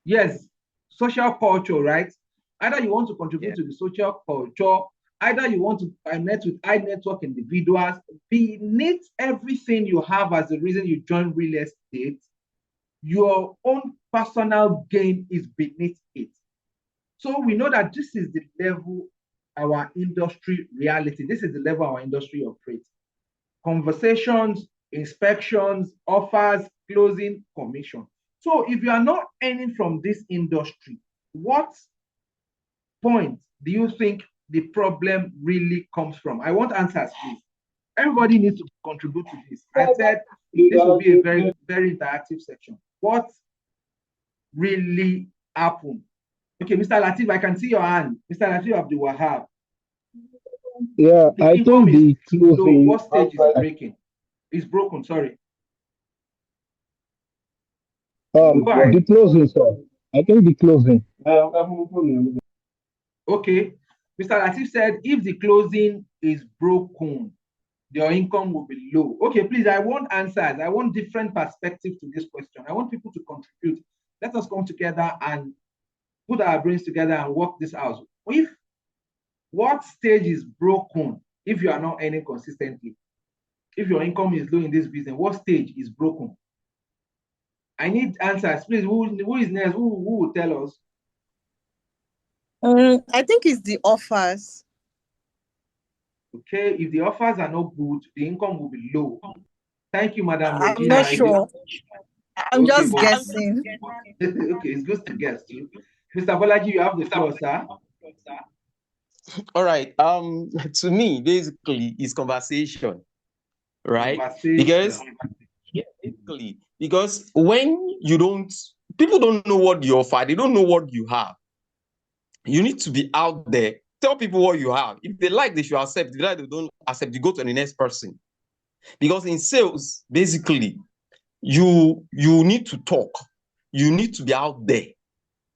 Yes, social culture, right? Either you want to contribute to the social culture, either you want to connect with high network individuals. Beneath everything you have as the reason you join real estate, your own personal gain is beneath it. So we know that this is the level our industry reality. This is the level our industry operates. Conversations, inspections, offers, closing, commission. So if you are not earning from this industry, what point do you think the problem really comes from? I want answers, please. Everybody needs to contribute to this. I said this will be a very, very interactive section. What really happened? Okay, Mr. Latif, I can see your hand. Mr. Latif Abdul Wahab. Yeah, I think the closing. What stage is breaking? It's broken, sorry. The closing, sir. I think the closing. Okay. Mr. Latif said if the closing is broken, your income will be low. Okay, please, I want answers. I want different perspectives to this question. I want people to contribute. Let us come together and put our brains together and work this out. What stage is broken if you are not earning consistently? If your income is low in this business, what stage is broken? I need answers, please. Who is next? Who will tell us? I think it's the offers. Okay, if the offers are not good, the income will be low. Thank you, Madam I'm Regina. not sure. I'm Okay, just but guessing. okay, it's good to guess too. Mr. Bolaji, you have the floor, sir. All right. To me, basically, it's conversation, right? Conversation. Because when people don't know what you offer, they don't know what you have. You need to be out there, tell people what you have. If they like, they should accept. If they like, they don't accept, you go to the next person. Because in sales, basically, you need to talk. You need to be out there.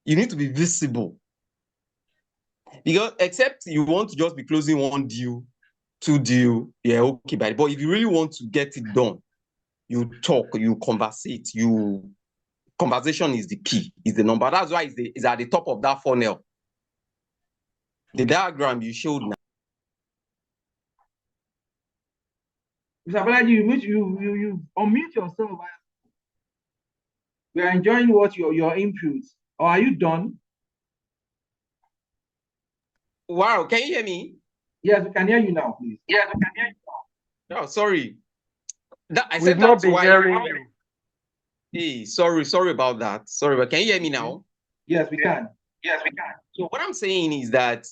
You need to be visible. Because except you want to just be closing one deal, two deal, yeah, okay, but if you really want to get it done, you talk, you conversate, conversation is the key, is the number. That's why it's at the top of that funnel. The diagram you showed now. Mr. Bolaji, you unmute yourself. We are enjoying what your inputs. Or are you done? Wow, can you hear me? Yes, we can hear you now, please. Yes, we can hear you now. No, sorry. We've not been hearing you. Hey, sorry about that. Sorry, but can you hear me now? Yes, we can. Yes, we can. So what I'm saying is that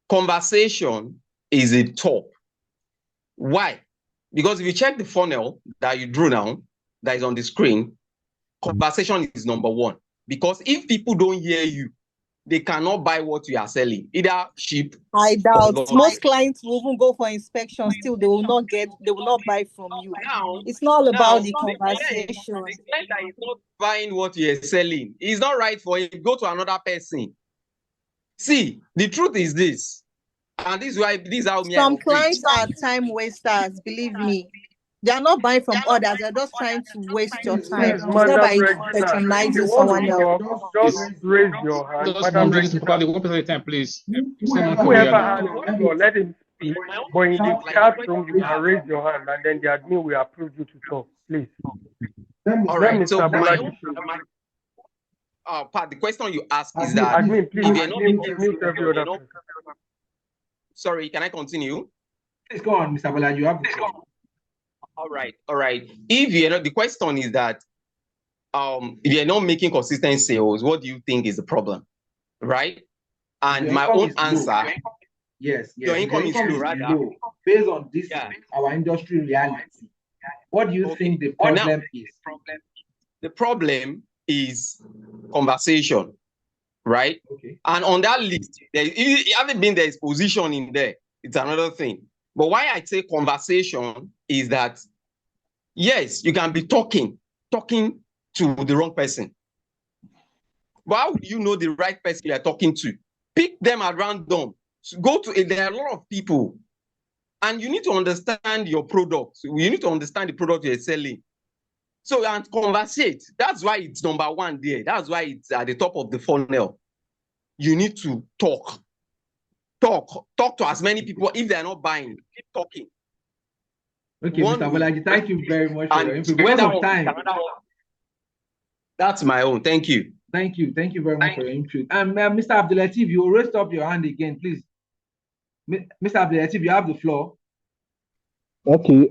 conversation is a top. Why? Because if you check the funnel that you drew now, that is on the screen, conversation is number one. Because if people don't hear you, they cannot buy what you are selling, either cheap. I doubt most clients will even go for inspection. Still, they will not buy from you. It's not all about the conversation. The client that is not buying what you are selling, it's not right for him. Go to another person. See, the truth is this, and this is how some clients are time wasters. Believe me. They are not buying from others. They're just trying to waste your time. It's not by patronizing someone else. Just raise your hand. Madam Regina, one person at a time, please. Whoever has the floor, let him speak. But in the chat room, you can raise your hand, and then the admin will approve you to talk. Please. All right. So the question you ask is that admin, please, mute every other person. Sorry, can I continue? Please go on, Mr. Bolaji. You have the floor. All right. If you're not, the question is that if you're not making consistent sales, what do you think is the problem? Right? And my own answer, yes, your income is low, based on this our industry reality. What do you think the problem is? The problem is conversation, right? Okay. And on that list, it hasn't been there is position in there. It's another thing. But why I say conversation is that, yes, you can be talking to the wrong person. But how do you know the right person you are talking to? Pick them at random. There are a lot of people. And you need to understand your product. You need to understand the product you're selling. So, and conversate. That's why it's number one there. That's why it's at the top of the funnel. You need to talk. Talk to as many people. If they're not buying, keep talking. Okay, Mr. Bolaji, thank you very much for your input. Because of time. That's my own. Thank you. Thank you very much for your input. And Mr. Abdulateef, you raised up your hand again, please. Mr. Abdulateef, you have the floor. Okay.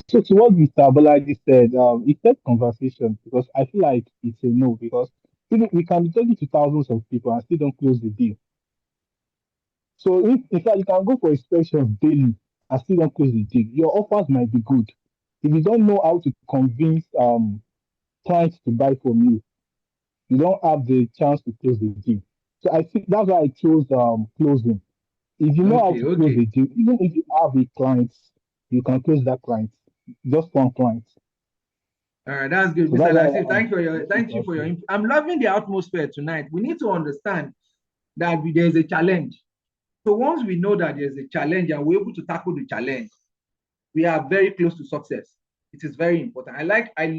So to what Mr. Bolaji said, it said conversation because I feel like it's a no because we can be talking to thousands of people and still don't close the deal. So if in fact you can go for inspection daily and still don't close the deal, your offers might be good. If you don't know how to convince clients to buy from you, you don't have the chance to close the deal. So I think that's why I chose closing. If you know how to close the deal, even if you have a client, you can close that client, just one client. All right, that's good, Mr. Latif. Thank you for your input. I'm loving the atmosphere tonight. We need to understand that there's a challenge. So once we know that there's a challenge and we're able to tackle the challenge, we are very close to success. It is very important. I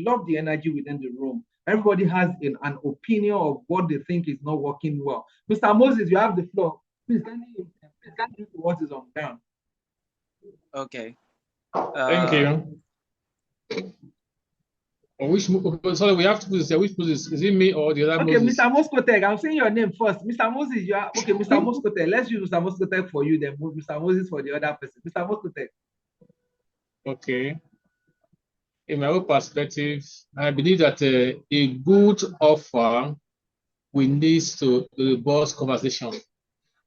love the energy within the room. Everybody has an opinion of what they think is not working well. Mr. Moses, you have the floor. Please can you what is on ground? Okay. Thank you. Or which, sorry, we have to put this here. Which Moses? Is it me or the other Okay, Moses? Mr. Moscotek, I'm saying your name first. Mr. Moses, you are okay. Mr. Moscotek, let's use Mr. Moscotek for you, then Mr. Moses for the other person. Mr. Moscotek. Okay. In my own perspective, I believe that a good offer will lead to a robust conversation,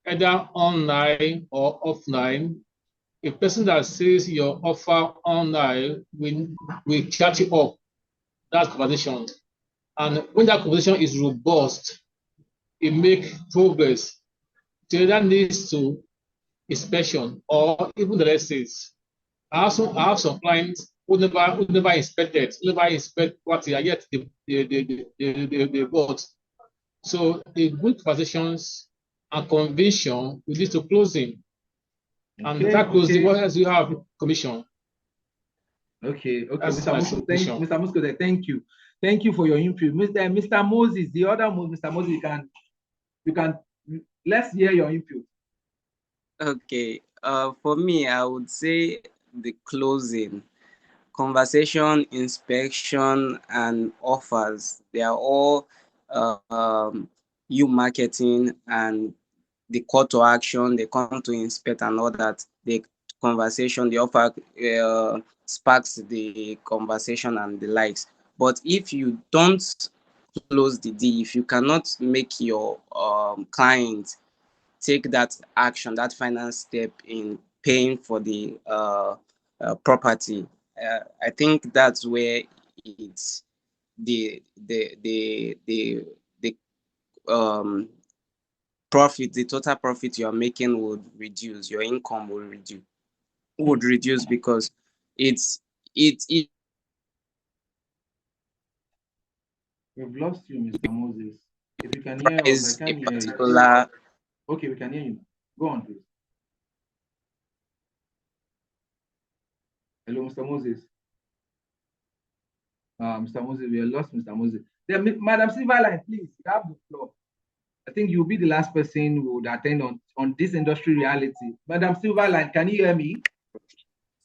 either online or offline. A person that says your offer online will catch you up that conversation. And when that conversation is robust, it makes progress. So that leads to inspection or even the lessons. I have some clients who never inspect what they are yet they bought. So the good conversations and conviction will lead to closing. And that closing, what else do you have? Commission. Okay, That's Mr. Musco, thank you. Thank you for your input. Mr. Moses, the other Mr. Moses, you can let's hear your input. Okay. For me, I would say the closing, conversation, inspection, and offers. They are all you marketing and the call to action. They come to inspect and all that. The conversation, the offer sparks the conversation and the likes. But if you don't close the deal, if you cannot make your client take that action, that final step in paying for the property, I think that's where it's the profit, the total profit you're making would reduce, your income would reduce because it We've lost you, Mr. Moses. If you can hear us, is I can't a hear particular. You. Okay, we can hear you. Go on, please. Hello, Mr. Moses. Mr. Moses, we have lost Mr. Moses. Then, Madam Silverline, please, you have the floor. I think you'll be the last person who would attend on this industry reality. Madam Silverline, can you hear me?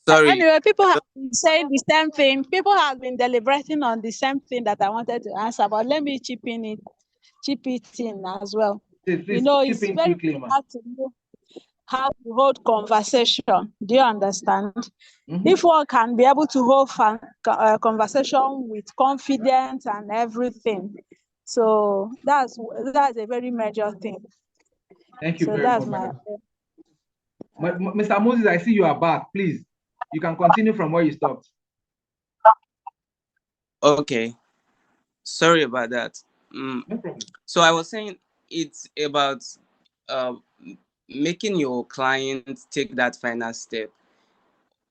Sorry. Anyway, people have been saying the same thing. People have been deliberating on the same thing that I wanted to answer, but let me chip it in as well. Please, it's very hard to know how to hold conversation. Do you understand? If one can be able to hold conversation with confidence and everything, so that's a very major thing. Thank you very much. Mr. Moses, I see you are back. Please, you can continue from where you stopped. Okay, sorry about that. No problem. So I was saying it's about making your client take that final step.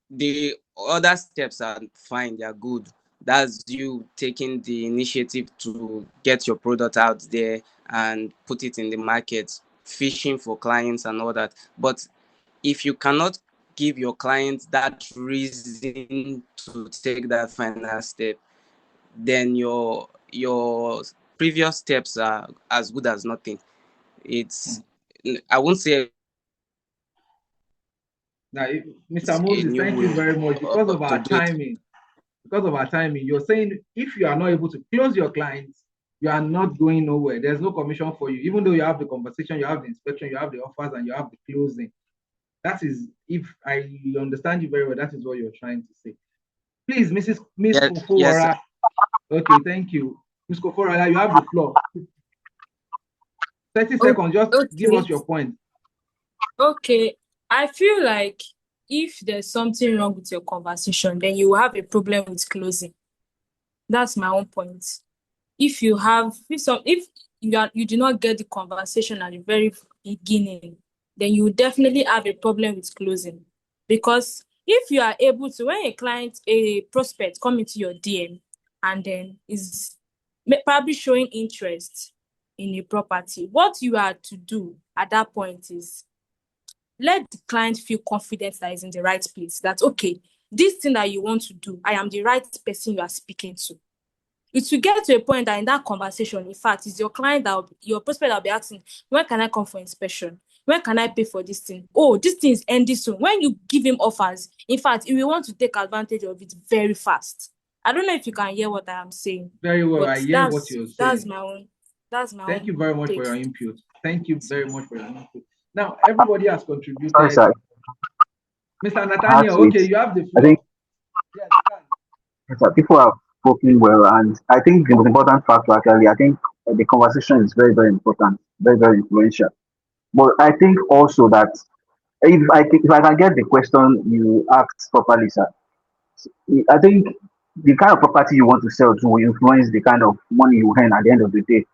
The other steps are fine, they are good. That's you taking the initiative to get your product out there and put it in the market, fishing for clients and all that. But if you cannot give your clients that reason to take that final step, then your previous steps are as good as nothing. I won't say. Now, Mr. Moses, thank you very much. Because of our timing, you're saying if you are not able to close your clients, you are not going nowhere. There's no commission for you. Even though you have the conversation, you have the inspection, you have the offers, and you have the closing. That is, if I understand you very well, that is what you're trying to say. Please, Miss Kofora. Yes, okay, thank you. Ms. Kofora, you have the floor. 30 seconds, just give us your point. Okay, I feel like if there's something wrong with your conversation, then you will have a problem with closing. That's my own point. If you do not get the conversation at the very beginning, then you definitely have a problem with closing. Because if you are able to, when a prospect come into your DM and then is probably showing interest in a property, what you are to do at that point is let the client feel confident that is in the right place. That, okay, this thing that you want to do, I am the right person you are speaking to. It will get to a point that in that conversation, in fact, it's your client your prospect that will be asking, when can I come for inspection? When can I pay for this thing? Oh, this thing is ending soon. When you give him offers, in fact, he will want to take advantage of it very fast. I don't know if you can hear what I am saying. Very well. But I hear what you're that's saying. my own. That's my Thank own you very much for take. your input. Thank you very much for your input. Now, everybody has contributed. Sorry, sir. Mr. Nathaniel, okay, you have the floor. I think Yes, you can. yes, sir, people have spoken well, and I think the most important factor actually, I think the conversation is very, very important, very, very influential. But I think also that if I can get the question you asked properly, sir, I think the kind of property you want to sell to will influence the kind of money you earn at the end of the day.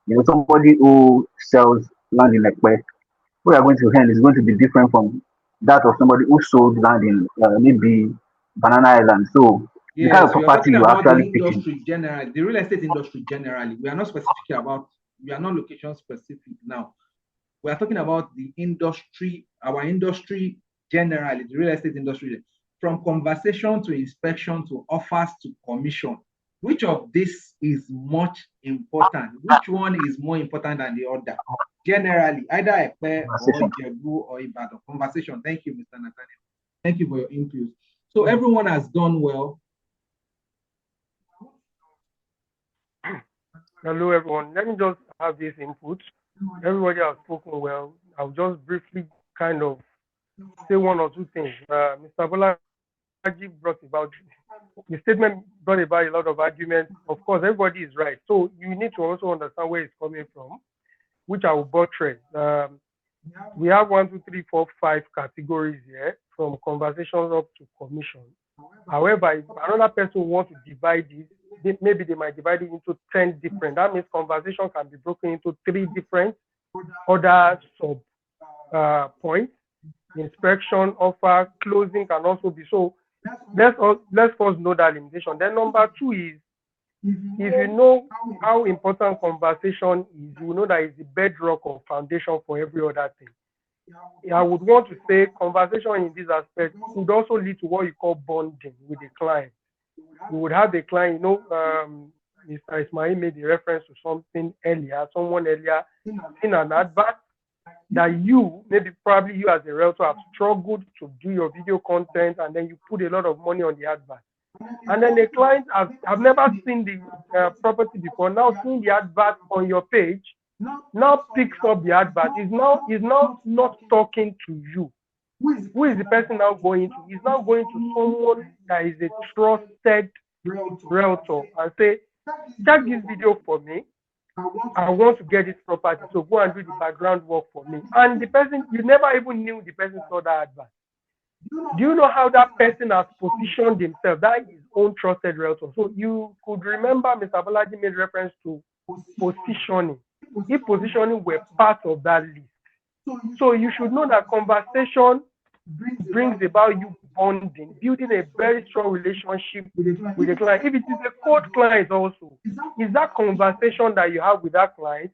You know, somebody who sells land in Ekpe, what you are going to earn is going to be different from that of somebody who sold land in maybe Banana Island. So the kind of Yes, we are property talking you are about the actually picking. industry generally, the real estate industry generally. We are not specific about, we are not location specific now. We are talking about the industry, our industry generally, the real estate industry, from conversation to inspection to offers to commission. Which of this is much important? Which one is more important than the other? Generally, either Ekpe or Ijebu or Ibadan. Conversation. Thank you, Mr. Nathaniel. Thank you for your input. So everyone has done well. Hello, everyone. Let me just have this input. Everybody has spoken well. I'll just briefly kind of say one or two things. Mr. Bolaji brought about, the statement brought about a lot of arguments. Of course, everybody is right. So you need to also understand where it's coming from, which I will buttress. We have 1, 2, 3, 4, 5 categories here, from conversations up to commission. However, if another person wants to divide it, maybe they might divide it into 10 different. That means conversation can be broken into 3 different other sub points. Inspection, offer, closing can also be. So let's first know that limitation. Then number 2 is, if you know how important conversation is, you know that it's the bedrock or foundation for every other thing. I would want to say conversation in this aspect would also lead to what you call bonding with the client. You would have the client, Mr. Ismail made a reference to someone earlier in an advert that probably you as a realtor have struggled to do your video content, and then you put a lot of money on the advert. And then the client have never seen the property before, now seeing the advert on your page, now picks up the advert, is now not talking to you. Who is the person now going to? He's now going to someone that is a trusted realtor and say, check this video for me. I want to get this property, so go and do the background work for me. And the person, you never even knew the person saw that advert. Do you know how that person has positioned himself? That is his own trusted realtor. So you could remember Mr. Bolaji made reference to positioning. If positioning were part of that list. So you should know that conversation brings about you bonding, building a very strong relationship with the client. If it is a cold client also, is that conversation that you have with that client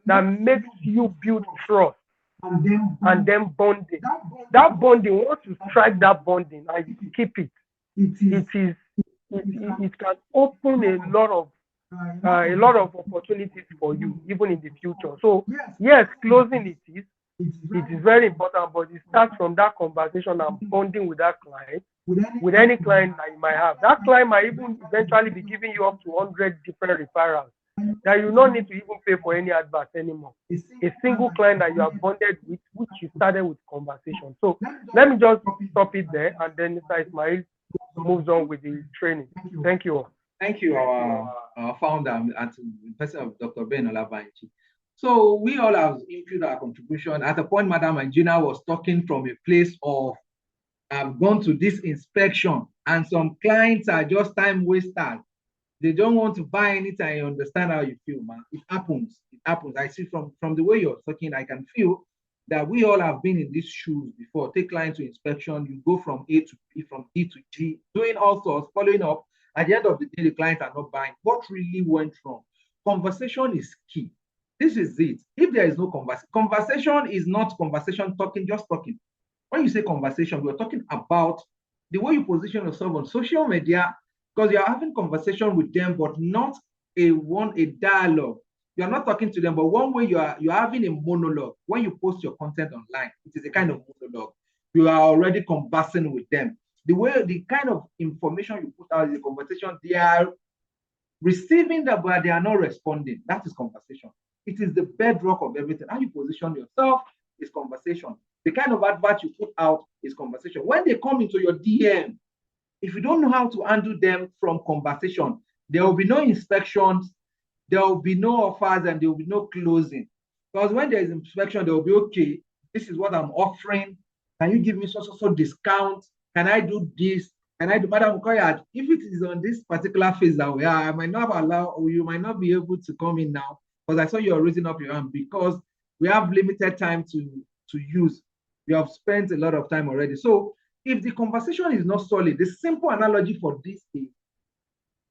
that makes you build trust and then bonding. That bonding, once you strike that bonding and you keep it, it can open a lot of opportunities for you, even in the future. So yes, closing it is very important, but it starts from that conversation and bonding with that client, with any client that you might have. That client might even eventually be giving you up to 100 different referrals that you don't need to even pay for any advert anymore. A single client that you have bonded with, which you started with conversation. So let me just stop it there, and then Mr. Ismail moves on with the training. Thank you all. Thank you, our founder and the person of Dr. Ben Olabanji. So we all have input our contribution. At a point, Madam Anjina was talking from a place of, I've gone to this inspection, and some clients are just time wasters. They don't want to buy anything. I understand how you feel, man. It happens. It happens. I see from the way you're talking, I can feel that we all have been in these shoes before. Take client to inspection, you go from A to B, from D to G, doing all sorts, following up. At the end of the day, the clients are not buying. What really went wrong? Conversation is key. This is it. If there is no conversation is not conversation talking, just talking. When you say conversation, we're talking about the way you position yourself on social media, because you're having conversation with them, but not a dialogue. You're not talking to them, but one way you're having a monologue. When you post your content online, it is a kind of monologue. You are already conversing with them. the kind of information you put out in the conversation, they are receiving that, but they are not responding. That is conversation. It is the bedrock of everything. How you position yourself is conversation. The kind of advert you put out is conversation. When they come into your DM, if you don't know how to handle them from conversation, there will be no inspections, there will be no offers, and there will be no closing. Because when there is inspection, there will be, okay, this is what I'm offering. Can you give me so discount? Can I do this? Can I do, Madam Koyat, if it is on this particular phase that we are, I might not allow, or you might not be able to come in now, because I saw you're raising up your hand, because we have limited time to use. We have spent a lot of time already. So if the conversation is not solid, the simple analogy for this is,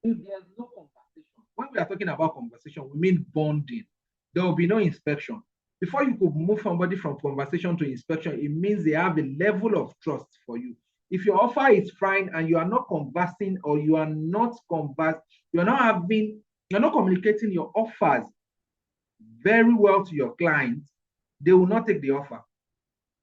if there's no conversation, when we are talking about conversation, we mean bonding. There will be no inspection. Before you could move somebody from conversation to inspection, it means they have a level of trust for you. If your offer is fine and you are not conversing, or you are not communicating your offers very well to your clients, they will not take the offer.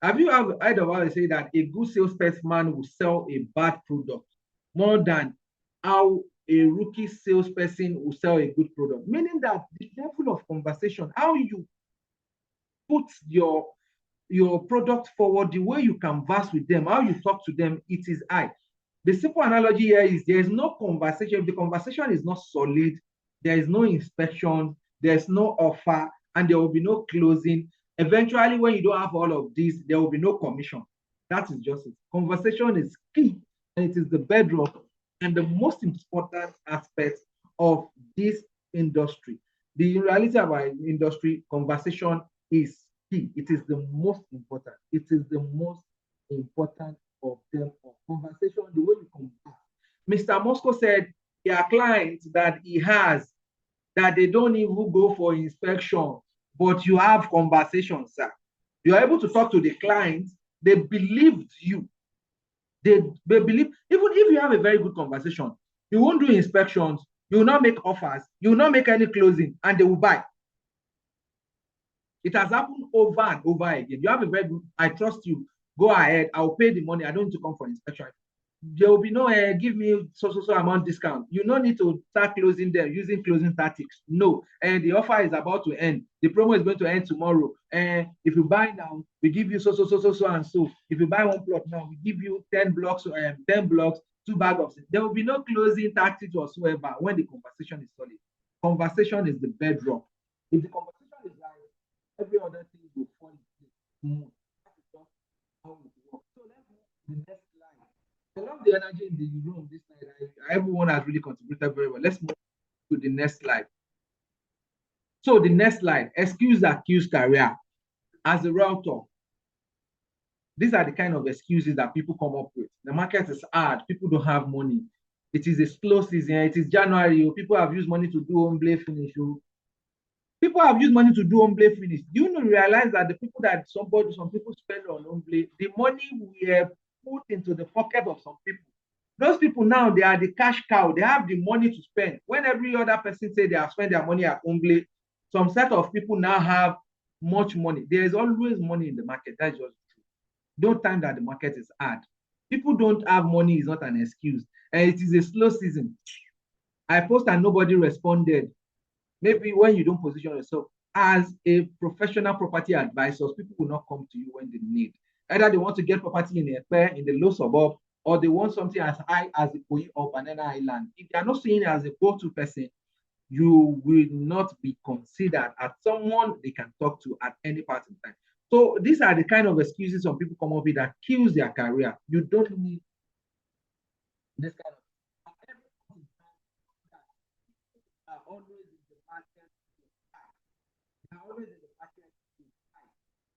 Have you ever heard of how they say that a good salesperson will sell a bad product more than how a rookie salesperson will sell a good product? Meaning that the level of conversation, how you put your product forward, the way you converse with them, how you talk to them, it is high. The simple analogy here is there is no conversation. If the conversation is not solid, there is no inspection, there's no offer, and there will be no closing. Eventually, when you don't have all of this, there will be no commission. That is just it. Conversation is key, and it is the bedrock and the most important aspect of this industry. The reality of our industry, conversation is key. It is the most important. It is the most important of them all. Conversation, the way you converse. Mr. Moscow said there are clients that he has that they don't even go for inspection, but you have conversations, sir. You are able to talk to the clients. They believed you. They believe, even if you have a very good conversation, you won't do inspections, you will not make offers, you will not make any closing, and they will buy. It has happened over and over again. You have a very good, I trust you, go ahead, I'll pay the money, I don't need to come for inspection. There will be no, give me so amount discount. You don't need to start closing them using closing tactics. No, and the offer is about to end. The promo is going to end tomorrow. And if you buy now, we give you so and so. If you buy one plot now, we give you 10 blocks, 2 bags of it. There will be no closing tactics whatsoever when the conversation is solid. Conversation is the bedrock. If the conversation is right, every other thing will fall in place. That is just how it works. So let's move to the next slide. I love the energy in the room this night. Everyone has really contributed very well. Let's move to the next slide. So the next slide, excuse accused career. As a realtor, these are the kind of excuses that people come up with. The market is hard. People don't have money. It is a slow season. It is January. People have used money to do home play finish. People have used money to do home play finish. Do you realize that the people that some people spend on home play, the money we have put into the pocket of some people. Those people now, they are the cash cow. They have the money to spend. When every other person say they have spent their money at home play, some set of people now have much money. There is always money in the market. That's just true. Don't time that the market is hard. People don't have money is not an excuse. And it is a slow season. I posted and nobody responded. Maybe when you don't position yourself as a professional property advisor, people will not come to you when they need. Either they want to get property in the low suburb, or they want something as high as the Ikoyi or Banana Island. If they are not seeing it as a go-to person, you will not be considered as someone they can talk to at any part in time. So these are the kind of excuses some people come up with that kills their career. You don't need this kind of.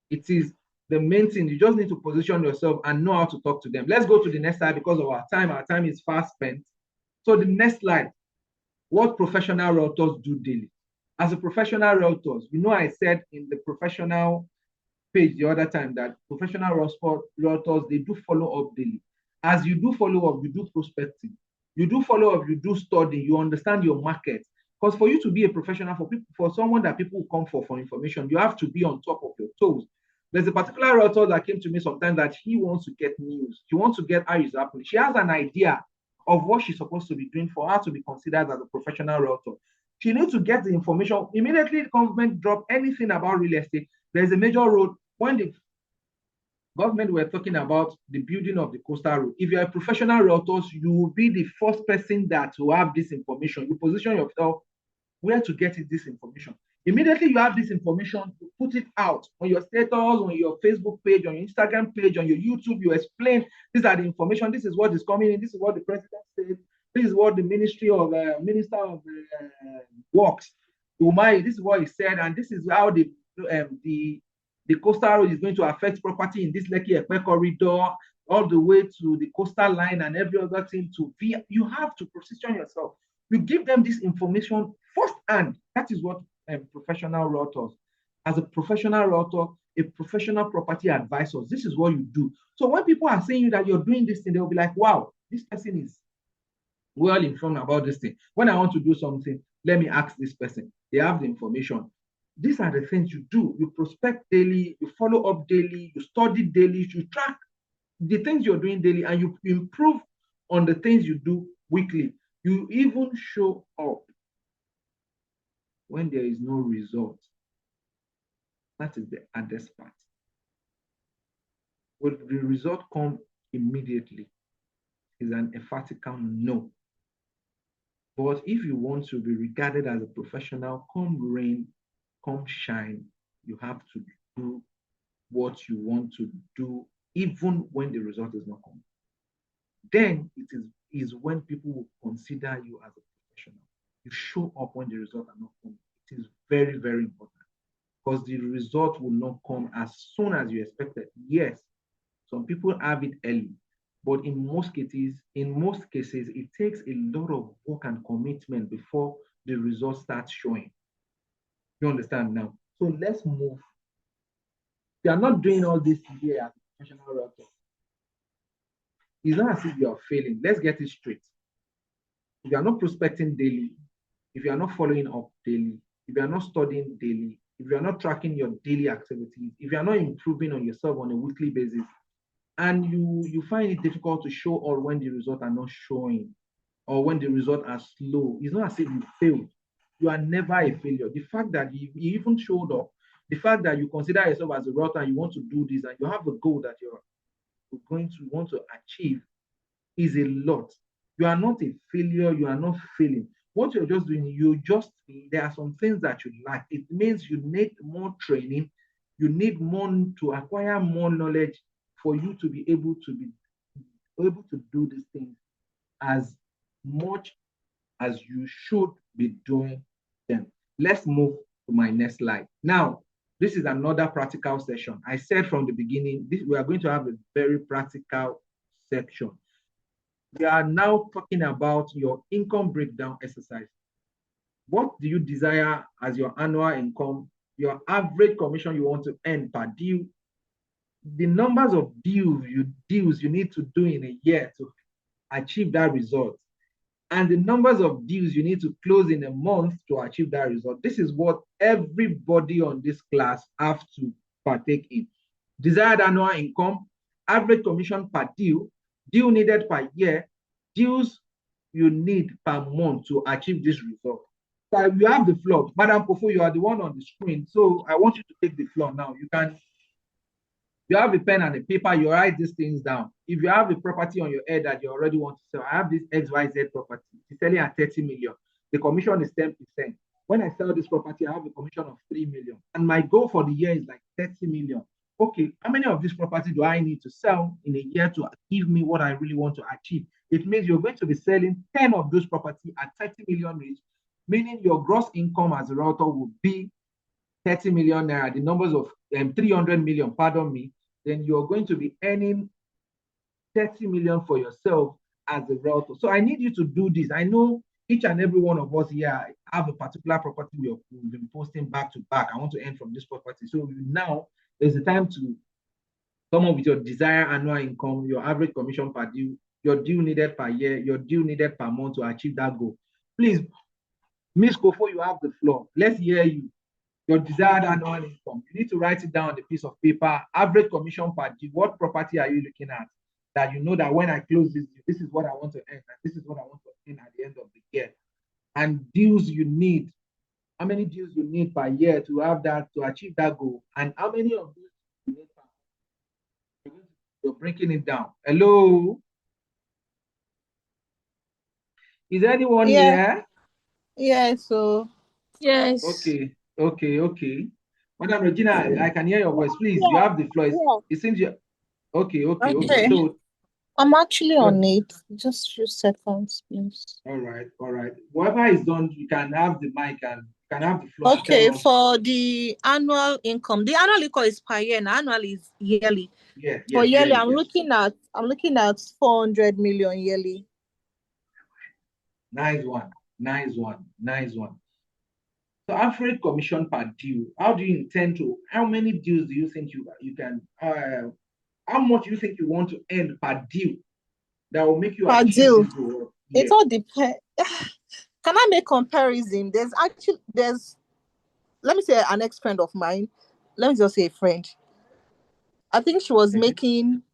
It is the main thing. You just need to position yourself and know how to talk to them. Let's go to the next slide because of our time. Our time is fast spent. So the next slide, what professional realtors do daily. As a professional realtors, I said in the professional page the other time that professional realtors, they do follow up daily. As you do follow up, you do prospecting. You do follow up, you do study, you understand your market. Because for you to be a professional, for someone that people will come for information, you have to be on top of your toes. There's a particular realtor that came to me sometimes that he wants to get news. He wants to get how it's happening. She has an idea of what she's supposed to be doing for her to be considered as a professional realtor. She needs to get the information. Immediately, the government drop anything about real estate. There's a major road. When the government were talking about the building of the coastal road, if you're a professional realtor, you will be the first person that will have this information. You position yourself where to get this information. Immediately you have this information, you put it out on your status, on your Facebook page, on your Instagram page, on your YouTube. You explain, these are the information, this is what is coming in, this is what the president said, this is what the Minister of Works, Umai, this is what he said, and this is how the coastal road is going to affect property in this Lekki Epe corridor, all the way to the coastal line and every other thing to be. You have to position yourself. You give them this information firsthand. That is what professional realtors. As a professional realtor, a professional property advisor, this is what you do. So when people are saying that you're doing this thing, they'll be like, wow, this person is well informed about this thing. When I want to do something, let me ask this person. They have the information. These are the things you do. You prospect daily, you follow up daily, you study daily, you track the things you're doing daily, and you improve on the things you do weekly. You even show up when there is no result. That is the hardest part. Will the result come immediately? Is an emphatical no. But if you want to be regarded as a professional, come rain, come shine, you have to do what you want to do, even when the result is not coming. Then it is when people will consider you as a professional. You show up when the results are not coming. It is very, very important, because the result will not come as soon as you expected. Yes, some people have it early, but in most cases, it takes a lot of work and commitment before the result starts showing. You understand now? So let's move. You are not doing all this here as a professional realtor. It's not as if you are failing. Let's get it straight. If you are not prospecting daily, if you are not following up daily, if you are not studying daily, if you are not tracking your daily activities, if you are not improving on yourself on a weekly basis, and you find it difficult to show or when the results are not showing, or when the results are slow, it's not as if you failed. You are never a failure. The fact that you even showed up, the fact that you consider yourself as a realtor and you want to do this and you have a goal that you're going to want to achieve is a lot. You are not a failure. You are not failing. What you're just doing, there are some things that you lack. It means you need more training. You need more to acquire more knowledge for you to be able to do these things as much as you should be doing them. Let's move to my next slide. Now, this is another practical session. I said from the beginning, we are going to have a very practical section. We are now talking about your income breakdown exercise. What do you desire as your annual income, your average commission you want to earn per deal, the numbers of deals you need to do in a year to achieve that result, and the numbers of deals you need to close in a month to achieve that result. This is what everybody on this class have to partake in. Desired annual income, average commission per deal, deal needed per year, deals you need per month to achieve this result. So you have the floor. Madam Kofo, you are the one on the screen. So I want you to take the floor now. You have a pen and a paper, you write these things down. If you have a property on your head that you already want to sell, I have this XYZ property. It's selling at 30 million. The commission is 10%. When I sell this property, I have a commission of 3 million. And my goal for the year is like 30 million. Okay, how many of these properties do I need to sell in a year to give me what I really want to achieve? It means you're going to be selling 10 of those properties at 30 million each, meaning your gross income as a realtor would be 30 million naira, the numbers of 300 million, pardon me, then you're going to be earning 30 million for yourself as a realtor. So I need you to do this. I know each and every one of us here have a particular property we've been posting back to back. I want to earn from this property. So now there's the time to come up with your desired annual income, your average commission per deal, your deal needed per year, your deal needed per month to achieve that goal. Please, Ms. Kofo, you have the floor. Let's hear you. Your desired annual income. You need to write it down on a piece of paper. Average commission per deal. What property are you looking at? That you know that when I close this deal, this is what I want to earn, and this is what I want to earn at the end of the year. And deals you need. How many deals you need per year to have that, to achieve that goal? And how many of these you need per year? You're breaking it down. Hello? Is anyone here? Yeah, so Yes. Okay. Madam Regina, I can hear your voice. Please, you have the floor. It seems you. Okay. So I'm actually on it. Just few seconds, please. all right. Whoever is done, you can have the mic and you can have the floor. Okay, for the annual income, the annual income is per year, and annual is yearly. Yeah. For yearly, I'm looking at 400 million yearly. Nice one. So average commission per deal. How do you intend to? How many deals do you think you can? How much do you think you want to earn per deal that will make you Per achieve deal. this goal? It all depends. Can I make comparison? Let me say an ex-friend of mine. Let me just say a friend. I think she was making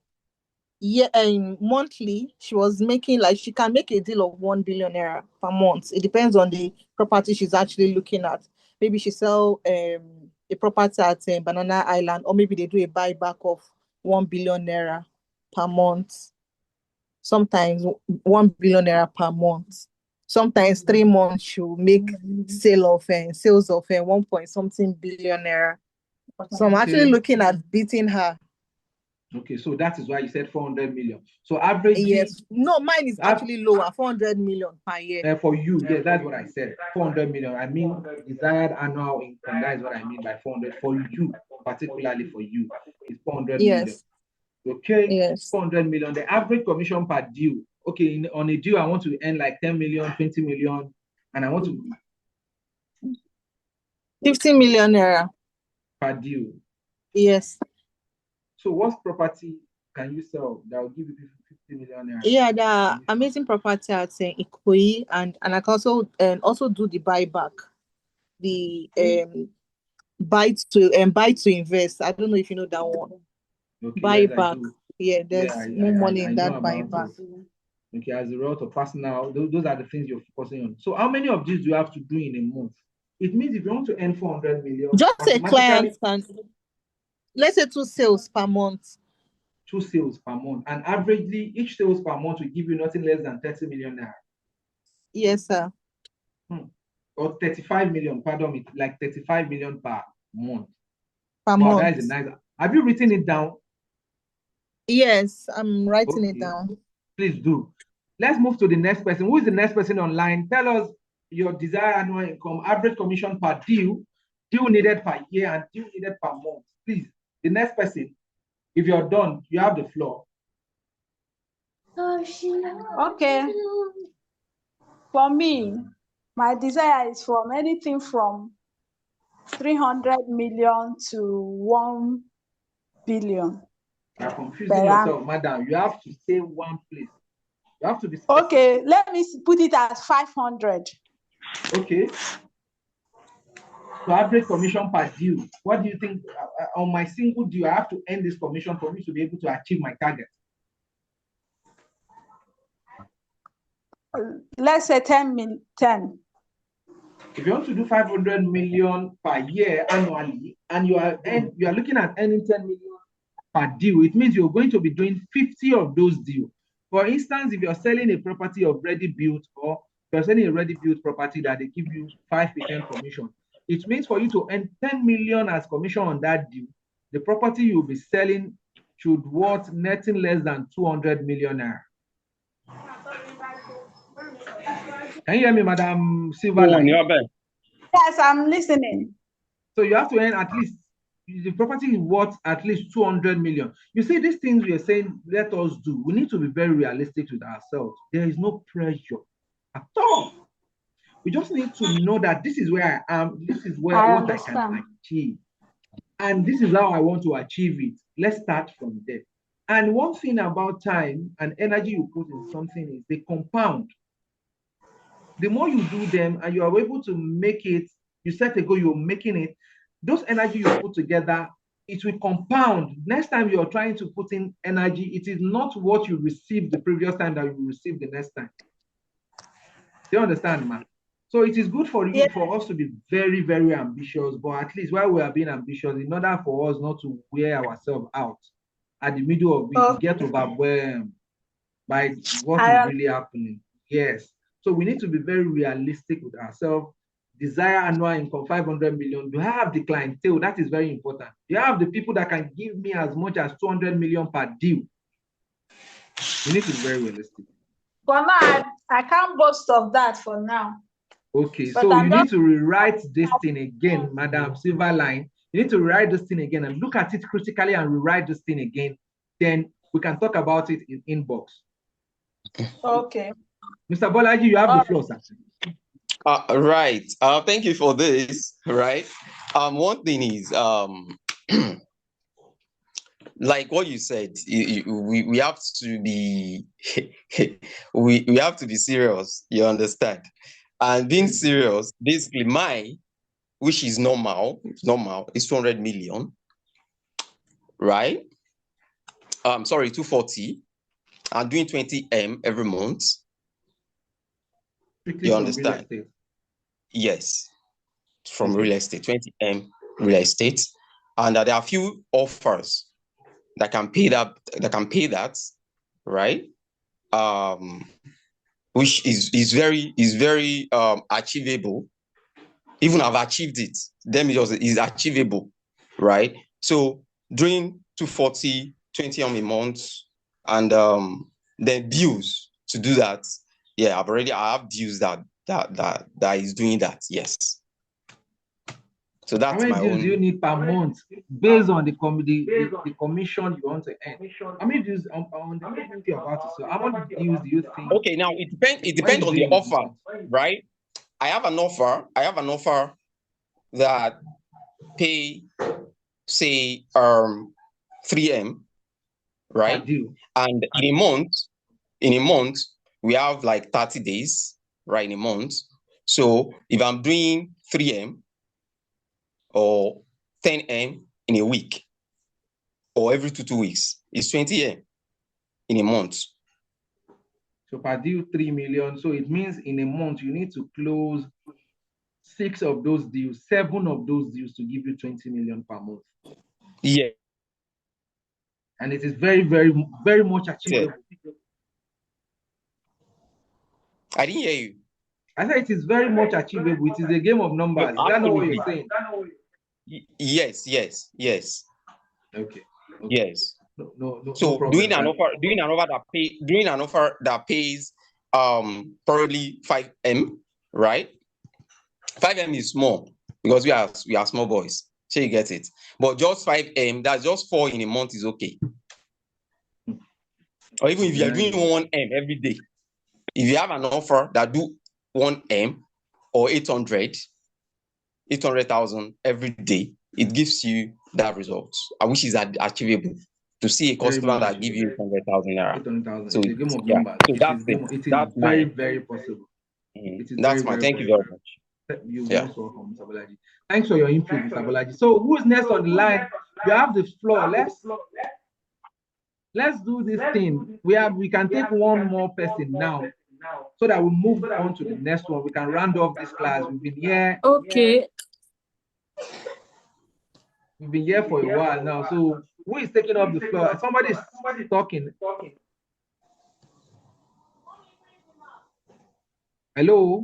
monthly. She was making, like, she can make a deal of 1 billion naira per month. It depends on the property she's actually looking at. Maybe she sell a property at Banana Island, or maybe they do a buyback of 1 billion naira per month. Sometimes 1 billion naira per month. Sometimes 3 months she'll make sales of 1 point something billion naira. So I'm actually looking at beating her. Okay, so that is why you said 400 million. So average. Yes. No, mine is actually lower, 400 million per year. For you, yes, that's what I said. 400 million. I mean desired annual income. That is what I mean by 400 for you, particularly for you. It's 400 million. Okay. Yes. 400 million. The average commission per deal. Okay, on a deal, I want to earn like 10 million, 20 million, and I want to 50 million naira per deal. Yes. So what property can you sell that will give you 50 million naira? Yeah, the amazing property at Ikoyi, and I can also do the buyback, the buy to invest. I don't know if you know that one. Okay, Buyback. Yes, There's more money in that buyback. Okay, as a result of personal, those are the things you're focusing on. So how many of these do you have to do in a month? It means if you want to earn 400 million, just a client can, let's say 2 sales per month. 2 sales per month, and averagely each sales per month will give you nothing less than 30 million naira. Yes, sir. Or 35 million, pardon me, like 35 million per month. Per month. That is nice. Have you written it down? Yes, I'm writing it down. Please do. Let's move to the next person. Who is the next person online? Tell us your desired annual income, average commission per deal needed per year, and deal needed per month. Please, the next person. If you're done, you have the floor. Okay. For me, my desire is from anything from 300 million to 1 billion. You're confusing yourself, madam. You have to say one place. You have to be specific. Okay, let me put it as 500. Okay. So average commission per deal. What do you think? On my single deal, I have to earn this commission for me to be able to achieve my target. Let's say 10. If you want to do 500 million per year annually, and you are looking at earning 10 million per deal, it means you're going to be doing 50 of those deals. For instance, if you're selling a property of ready built, or you're selling a ready built property that they give you 5% commission, it means for you to earn 10 million as commission on that deal, the property you'll be selling should worth netting less than 200 million naira. Can you hear me, Madam Silva? Yes, I'm listening. So you have to earn at least, the property is worth at least 200 million. You see, these things we are saying, let us do. We need to be very realistic with ourselves. There is no pressure at all. We just need to know that this is where I am, this is where what I can achieve. And this is how I want to achieve it. Let's start from there. And one thing about time and energy you put in something is they compound. The more you do them and you are able to make it, you set a goal, you're making it, those energy you put together, it will compound. Next time you're trying to put in energy, it is not what you received the previous time that you receive the next time. Do you understand, man? So it is good for you, for us to be very, very ambitious, but at least while we are being ambitious, in order for us not to wear ourselves out at the middle of it, we get overwhelmed by what is really happening. Yes. So we need to be very realistic with ourselves. Desire annual income 500 million. Do I have the clientele? That is very important. Do you have the people that can give me as much as 200 million per deal? We need to be very realistic. For now, I can't boast of that for now. Okay, But so I'm you not- need to rewrite this thing again, Madam Silverline. You need to rewrite this thing again and look at it critically and rewrite this thing again. Then we can talk about it in inbox. Okay. Mr. Bolaji, you have the floor, sir. Right. Thank you for this. Right. One thing is, like what you said, we have to be we have to be serious. You understand? And being serious, basically, which is normal, is 200 million, right? Sorry, 240. I'm doing 20M every month. Strictly You from real understand? estate. Yes, from real estate, 20M real estate, and there are a few offers that can pay that, right? Which is very achievable. Even I've achieved it. Then it is achievable, right? So doing 240, 20 a month, and then deals to do that. Yeah, I have deals that is doing that. Yes. So that's How many my deals own. do you need per month based on the commission you want to earn? How many deals on the thing you're about to sell? How many deals do you think? Okay, now it depends on the offer, right? I have an offer that pay, say, 3M, right? And in a month, we have like 30 days, right? In a month. So if I'm doing 3M or 10M in a week, or every 2 weeks, it's 20M in a month. So per deal 3 million. So it means in a month you need to close 6 of those deals, 7 of those deals to give you 20 million per month. Yeah. And it is very, very, very much achievable. I didn't hear you. I said it is very much achievable. It is a game of numbers. Is that not what you're saying? Yes. Okay. Yes. No So problem. doing an offer that pays probably 5M, right? 5M is small because we are small boys. So you get it. But just 5M, that's just 4 in a month is okay. Or even if you're doing 1M every day, if you have an offer that do 1M or 800,000 every day, it gives you that result, which is achievable. To see a customer that give you 800,000 naira. 800,000. So it's a game of yeah. numbers. So It is very, very possible. It is That's very, thank you very much. You're Yeah. most welcome, Mr. Bolaji. Thanks for your input, Mr. Bolaji. So who's next on the line? You have the floor. Let's do this thing. We can take one more person now so that we move on to the next one. We can round off this class. We've been here. Okay. We've been here for a while now. So who is taking up the floor? Somebody's talking. Hello?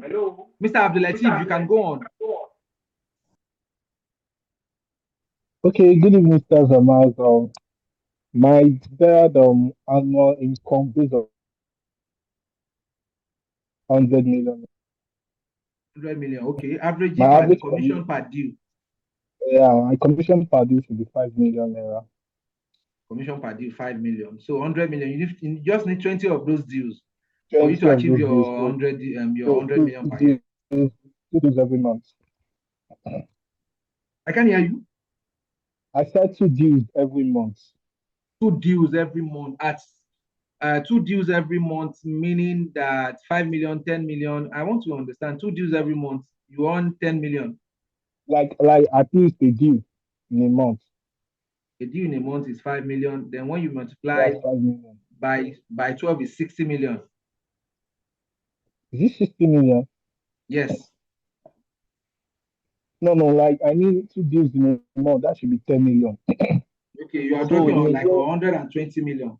Mr. Abdulatif, you can go on. Okay, good evening, Mr. Zamaz. My desired annual income based on 100 million. 100 million, okay. Average My average commission per deal. Yeah, my commission per deal should be 5 million naira. Commission per deal 5 million. So 100 million. You just need 20 of those deals for 20 you to of achieve those your deals. 100 million per deals, year. 2 deals every month. I can't hear you. I said 2 deals every month. 2 deals every month at 2 deals every month, meaning that 5 million, 10 million. I want to understand 2 deals every month. You earn 10 million. Like at least a deal in a month. A deal in a month is 5 million. Then when you multiply That's 5 million. by 12 is 60 million. Is it 60 million? Yes. No, like I need 2 deals in a month. That should be 10 million. Okay, you are So talking in on a like year, 120 million.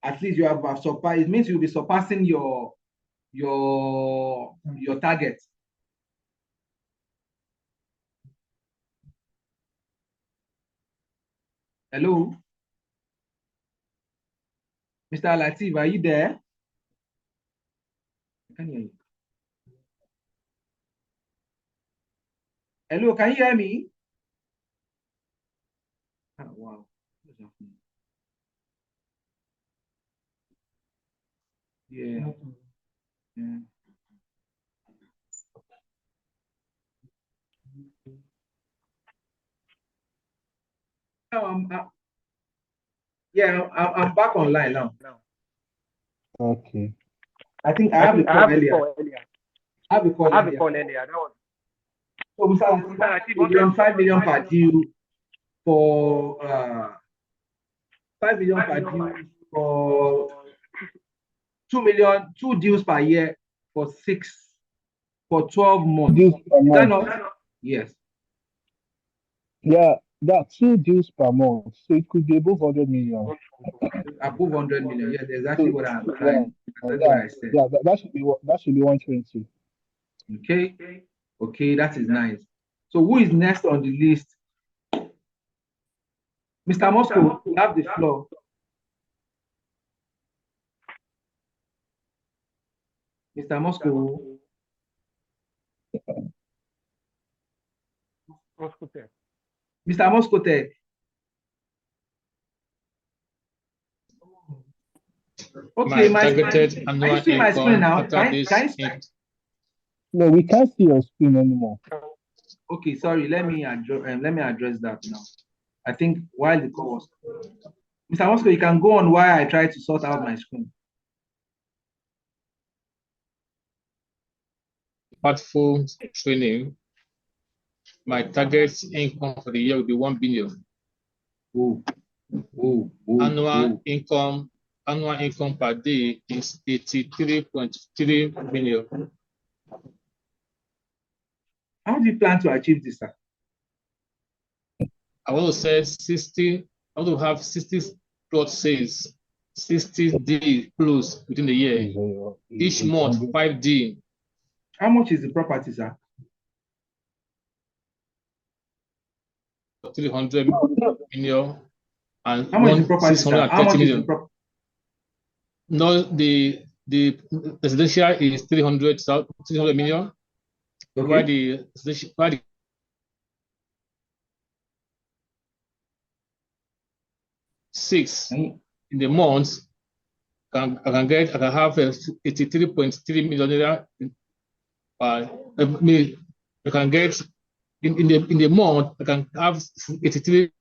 At least you have surpassed. It means you'll be surpassing your target. Hello, Mr. Latif, are you there? I can't hear you. Hello, can you hear me? Oh, wow. What's happening? Yeah. Yeah. No, I'm back online now. okay. I think I have a call earlier. I have a call earlier. That was So, Mr. Latif, 5 million per deal for 5 million per deal for 2 million, 2 deals per year for 12 months. Deals per Is that month. not? Yes. Yeah, that's 2 deals per month. So it could be above 100 million. Above 100 million. Yeah, that's exactly what I'm Yeah, trying. That's what I said. yeah, that should be 120. Okay, that is nice. So who is next on the list? Mr. Moscow, you have the floor. Mr. Moscow. Mr. Moscow. Okay, targeted can you annual see my screen income now? after this. No, we can't see your screen anymore. Okay, sorry. Let me address that now. I think while the call was, Mr. Moscow, you can go on while I try to sort out my screen. Impactful training. My target income for the year will be 1 billion. Annual income per day is 83.3 million. How do you plan to achieve this, sir? I want to say 60. I want to have 60 plot sales, 60D close within the year. Each month, 5D. How much is the property, sir? 300 million and how much is the property, 630 million. No, the residential is 300 million. Okay. While the six in the month, I can have 83.3 million naira. I can get in the month. I can have 83.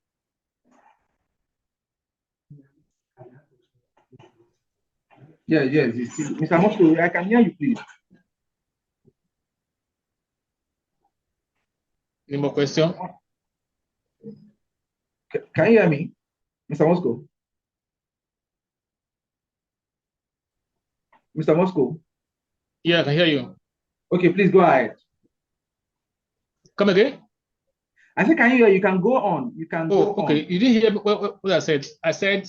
Yes. Mr. Moscow, I can hear you, please. Any more question? Can you hear me, Mr. Moscow? Mr. Moscow? Yeah, I can hear you. Okay, please go ahead. Come again? I said, can you hear? You can go on. You can go okay. on. You didn't hear what I said. I said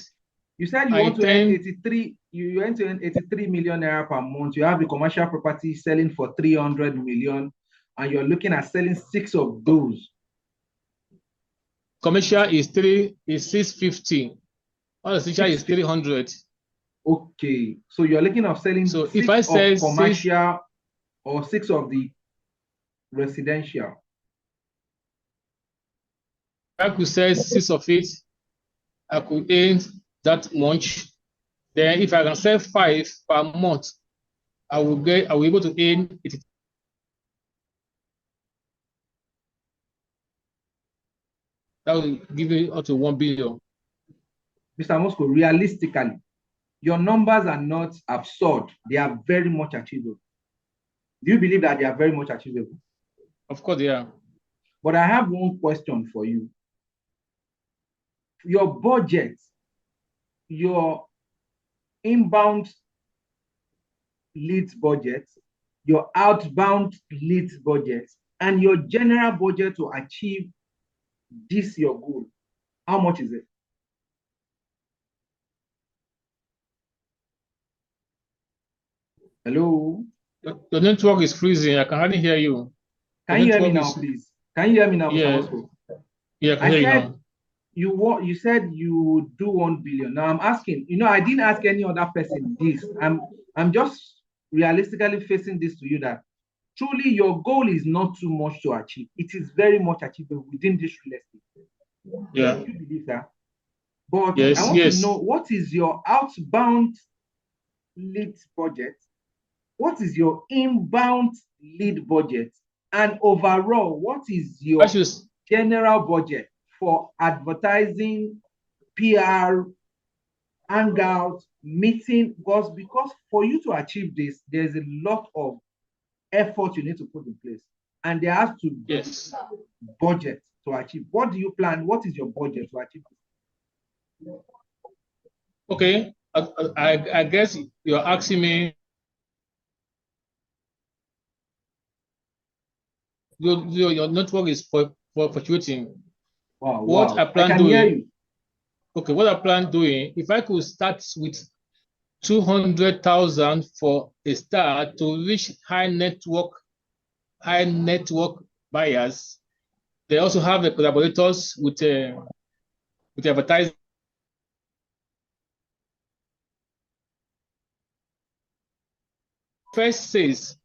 you said you want to earn 83. You want to earn 83 million naira per month. You have a commercial property selling for 300 million, and you're looking at selling 6 of those. Commercial is 650. Residential is 300. Okay, so you're looking at selling. So 6 if I say commercial or 6 of the residential. I could sell 6 of it. I could earn that much. Then if I can sell 5 per month, I will be able to earn it. That will give me up to 1 billion. Mr. Moscow, realistically, your numbers are not absurd. They are very much achievable. Do you believe that they are very much achievable? Of course they are. But I have one question for you. Your budget, your inbound leads budget, your outbound leads budget, and your general budget to achieve this your goal, how much is it? Hello? The network is freezing. I can hardly hear you. Can you hear me now, please? Can you hear me now, Yeah. Mr. Moscow? Yeah, I can hear you now. You said you do 1 billion. Now I'm asking, I didn't ask any other person this. I'm just realistically facing this to you that truly your goal is not too much to achieve. It is very much achievable within this real estate. Yeah. You believe that? But Yes, I want yes. to know, what is your outbound lead budget? What is your inbound lead budget? And overall, what is your general budget for advertising, PR, hangout, meeting? Because for you to achieve this, there's a lot of effort you need to put in place. And there has to be budget to achieve. What do you plan? What is your budget to achieve this? Okay, I guess you're asking me, your network is fluctuating. What I plan doing? Okay, what I plan doing, if I could start with 200,000 for a start to reach high network buyers. They also have the collaborators with advertising. First sales,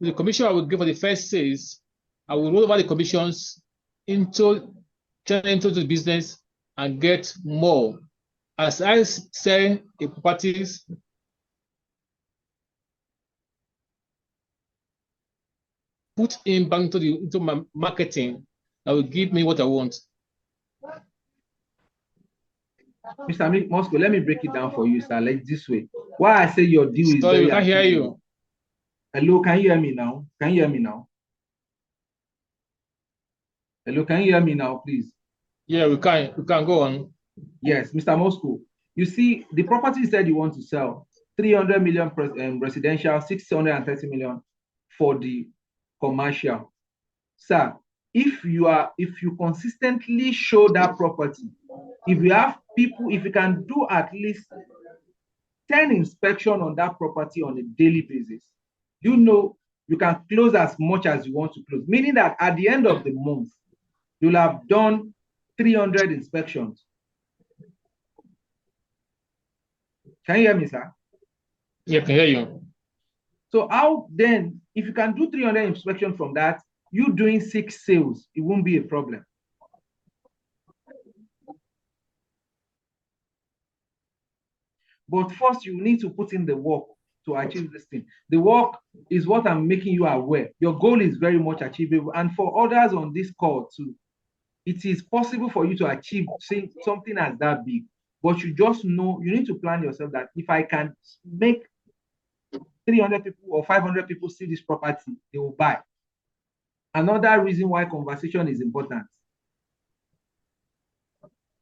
the commission I will give for the first sales, I will roll over the commissions into the business and get more. As I sell the properties, put in back into my marketing, that will give me what I want. Mr. Moscow, let me break it down for you, sir, like this way. Why I say your deal is Sorry, very we can't hear you. Hello, can you hear me now? Can you hear me now? Hello, can you hear me now, please? Yeah, we can go on. Yes, Mr. Moscow. You see, the property you said you want to sell, 300 million residential, 630 million for the commercial. Sir, if you consistently show that property, if you have people, if you can do at least 10 inspections on that property on a daily basis, you can close as much as you want to close, meaning that at the end of the month, you'll have done 300 inspections. Can you hear me, sir? Yeah, I can hear you. So how then, if you can do 300 inspections from that, you doing 6 sales, it won't be a problem. But first, you need to put in the work to achieve this thing. The work is what I'm making you aware. Your goal is very much achievable. And for others on this call too, it is possible for you to achieve something as that big. But you just know, you need to plan yourself that if I can make 300 people or 500 people see this property, they will buy. Another reason why conversation is important.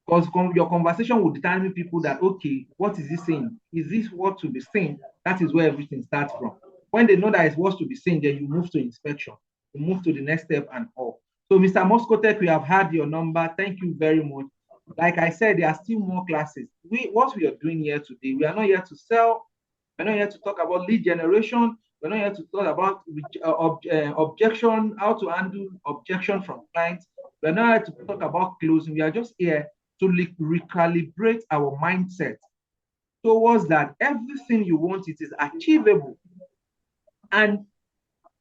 Because your conversation will determine people that, okay, what is he saying? Is this what to be seen? That is where everything starts from. When they know that it's what to be seen, then you move to inspection. You move to the next step and all. So, Mr. Moscotek, we have had your number. Thank you very much. Like I said, there are still more classes. What we are doing here today, we are not here to sell. We're not here to talk about lead generation. We're not here to talk about objection, how to handle objection from clients. We're not here to talk about closing. We are just here to recalibrate our mindset towards that everything you want, it is achievable. And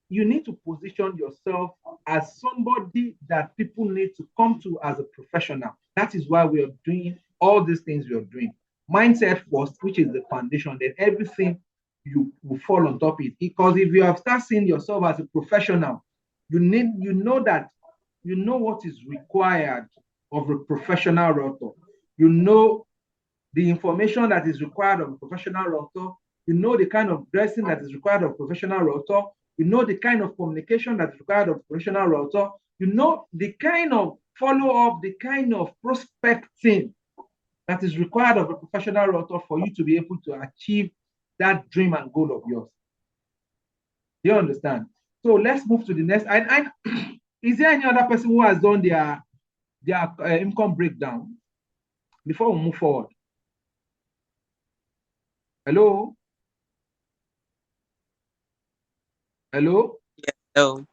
you need to position yourself as somebody that people need to come to as a professional. That is why we are doing all these things we are doing. Mindset first, which is the foundation, then everything you will fall on top of it. Because if you have started seeing yourself as a professional, you know what is required of a professional realtor. You know the information that is required of a professional realtor. You know the kind of dressing that is required of a professional realtor. You know the kind of communication that is required of a professional realtor. You know the kind of follow-up, the kind of prospecting that is required of a professional realtor for you to be able to achieve that dream and goal of yours. Do you understand? So let's move to the next. Is there any other person who has done their income breakdown before we move forward? Hello? Hello? Hello.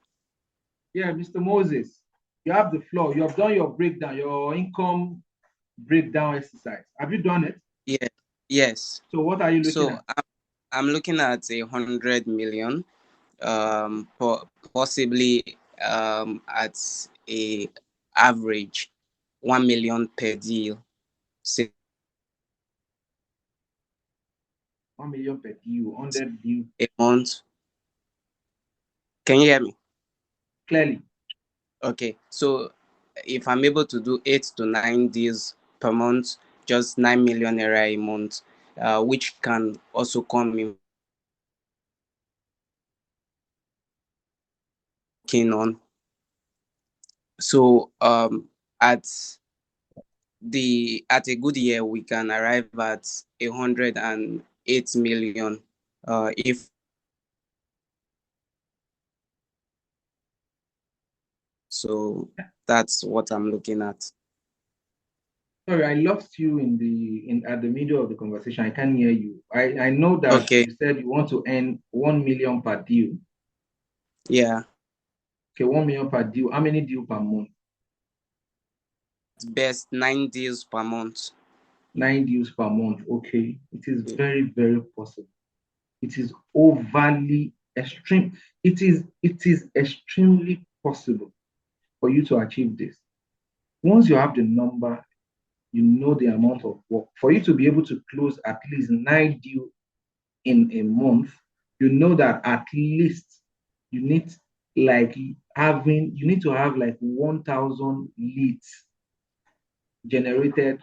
Yeah, Mr. Moses, you have the floor. You have done your breakdown, your income breakdown exercise. Have you done it? Yeah. Yes. So what are you looking at? I'm looking at 100 million, possibly at a average 1 million per deal. 1 million per deal, 100 deal a month. Can you hear me? Clearly. Okay, so if I'm able to do 8 to 9 deals per month, just 9 million naira a month, which can also come in on. So at a good year, we can arrive at 108 million. If so, that's what I'm looking at. Sorry, I lost you at the middle of the conversation. I can't hear you. I know that you said you want to earn 1 million per deal. Yeah. Okay, 1 million per deal. How many deals per month? Best 9 deals per month. 9 deals per month. Okay, it is very, very possible. It is overly extreme. It is extremely possible for you to achieve this. Once you have the number, you know the amount of work. For you to be able to close at least 9 deals in a month, you know that at least you need to have like 1,000 leads generated,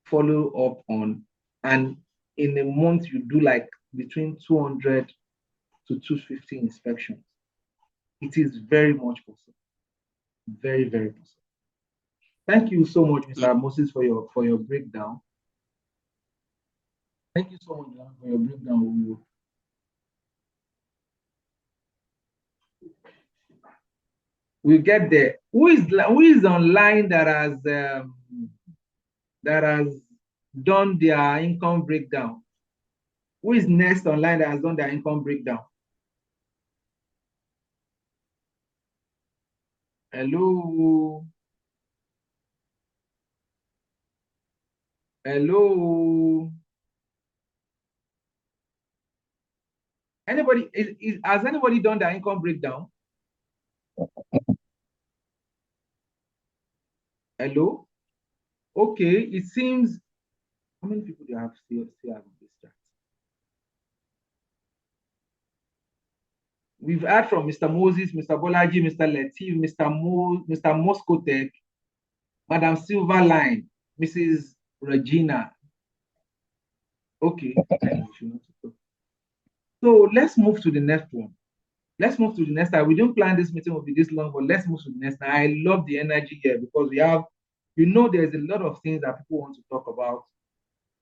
follow up on, and in a month you do like between 200 to 250 inspections. It is very much possible. Very, very possible. Thank you so much, Mr. Moses, for your breakdown. Thank you so much for your breakdown. We'll get there. Who is online that has done their income breakdown? Who is next online that has done their income breakdown? Hello. Hello. Anybody has anybody done their income breakdown? Hello. Okay, it seems. How many people do you have still have this chat? We've heard from Mr. Moses, Mr. Bolaji, Mr. Latif, Mr. Moscotek, Madam Silverline, Mrs. Regina. Okay. So let's move to the next one. Let's move to the next time. We didn't plan this meeting will be this long, but let's move to the next time. I love the energy here because we have, there's a lot of things that people want to talk about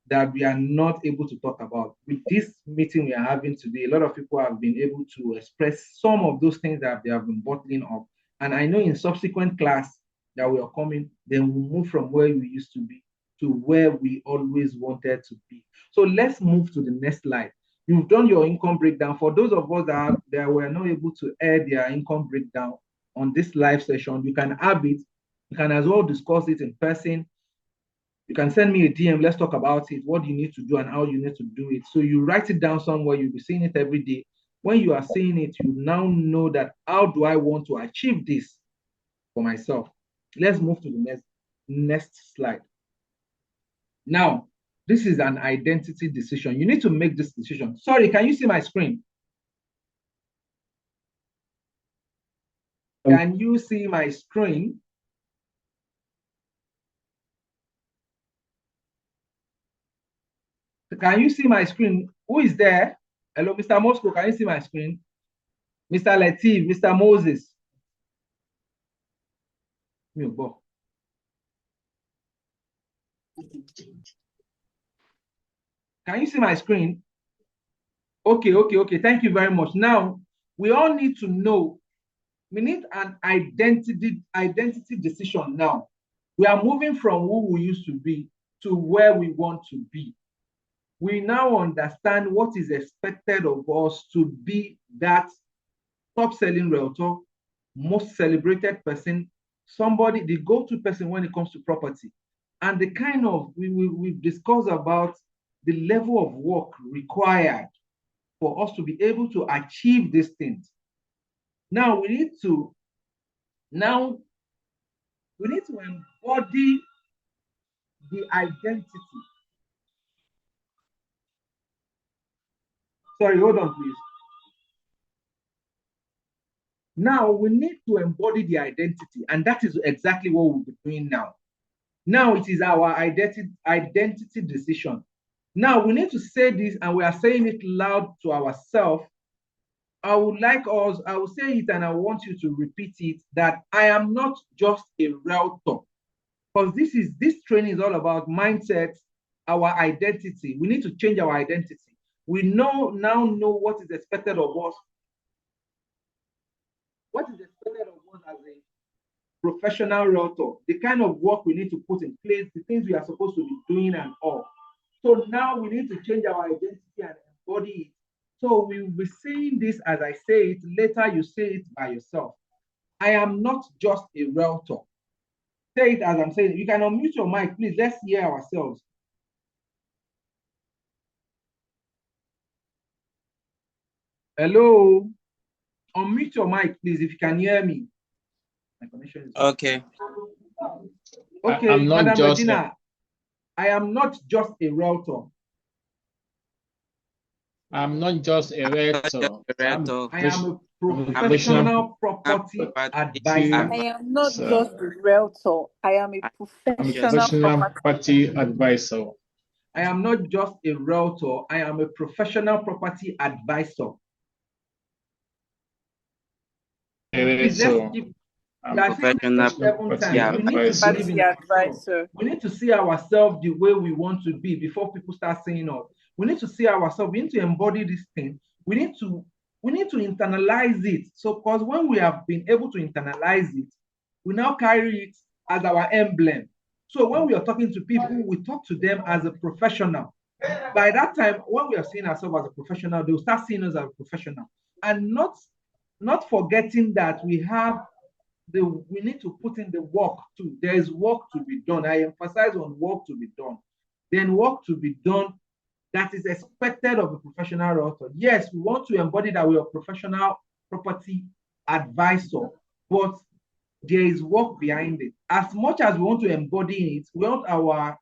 that we are not able to talk about. With this meeting we are having today, a lot of people have been able to express some of those things that they have been bottling up. And I know in subsequent class that we are coming, then we'll move from where we used to be to where we always wanted to be. So let's move to the next slide. You've done your income breakdown. For those of us that were not able to add their income breakdown on this live session, you can have it. You can as well discuss it in person. You can send me a DM. Let's talk about it. What you need to do and how you need to do it. So you write it down somewhere. You'll be seeing it every day. When you are seeing it, you now know that how do I want to achieve this for myself? Let's move to the next slide. Now, this is an identity decision. You need to make this decision. Sorry, can you see my screen? Can you see my screen? Can you see my screen? Who is there? Hello, Mr. Moscow, can you see my screen? Mr. Latif, Mr. Moses. Can you see my screen? Okay. Thank you very much. Now, we all need to know, we need an identity decision now. We are moving from who we used to be to where we want to be. We now understand what is expected of us to be that top-selling realtor, most celebrated person, somebody, the go-to person when it comes to property. And the kind of, we've discussed about the level of work required for us to be able to achieve these things. Now we need to embody the identity. Sorry, hold on, please. Now we need to embody the identity, and that is exactly what we'll be doing now. Now it is our identity decision. Now we need to say this, and we are saying it loud to ourselves. I would say it, and I want you to repeat it, that I am not just a realtor. Because this training is all about mindset, our identity. We need to change our identity. We now know what is expected of us. What is expected of us as a professional realtor, the kind of work we need to put in place, the things we are supposed to be doing and all. So now we need to change our identity and embody it. So we will be saying this as I say it, later you say it by yourself. I am not just a realtor. Say it as I'm saying. You can unmute your mic, please. Let's hear ourselves. Hello? Unmute your mic, please, if you can hear me. My connection is okay. Okay, I'm not Madam just Medina, I am not just a realtor. I'm not just a realtor. I am a professional property advisor. I am not just a realtor. I am a professional property advisor. I am not just a realtor. I am a professional property advisor. Please, let's keep we need to see ourselves the way we want to be before people start saying us. We need to see ourselves. We need to embody this thing. We need to internalize it. So, because when we have been able to internalize it, we now carry it as our emblem. So when we are talking to people, we talk to them as a professional. By that time, when we are seeing ourselves as a professional, they'll start seeing us as a professional, and not forgetting that we need to put in the work too. There is work to be done. I emphasize on work to be done. Then work to be done that is expected of a professional realtor. Yes, we want to embody that we are a professional property advisor, but there is work behind it. As much as we want to embody it, we want our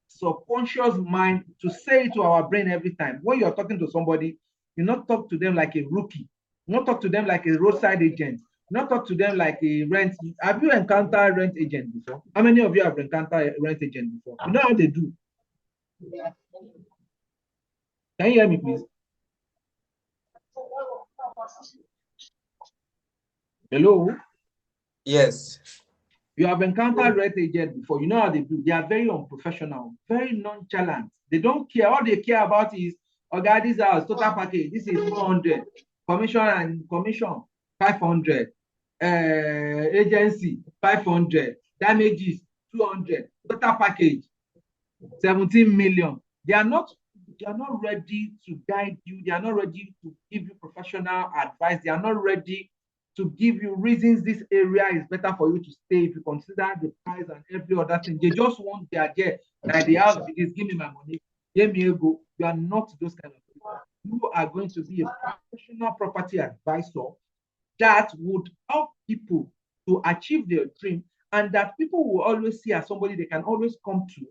subconscious mind to say it to our brain every time. When you're talking to somebody, you not talk to them like a rookie. You not talk to them like a roadside agent. You not talk to them like a rent. Have you encountered rent agent before? How many of you have encountered a rent agent before? You know how they do. Can you hear me, please? Hello? Yes. You have encountered rent agent before. You know how they do. They are very unprofessional, very nonchalant. They don't care. All they care about is, okay, this house, total package. This is 200. Commission, 500. Agency, 500. Damages, 200. Total package, 17 million. They are not ready to guide you. They are not ready to give you professional advice. They are not ready to give you reasons this area is better for you to stay if you consider the price and every other thing. They just want their get. Like the house, give me my money. Give me a go. You are not those kind of people. You are going to be a professional property advisor that would help people to achieve their dream, and that people will always see as somebody they can always come to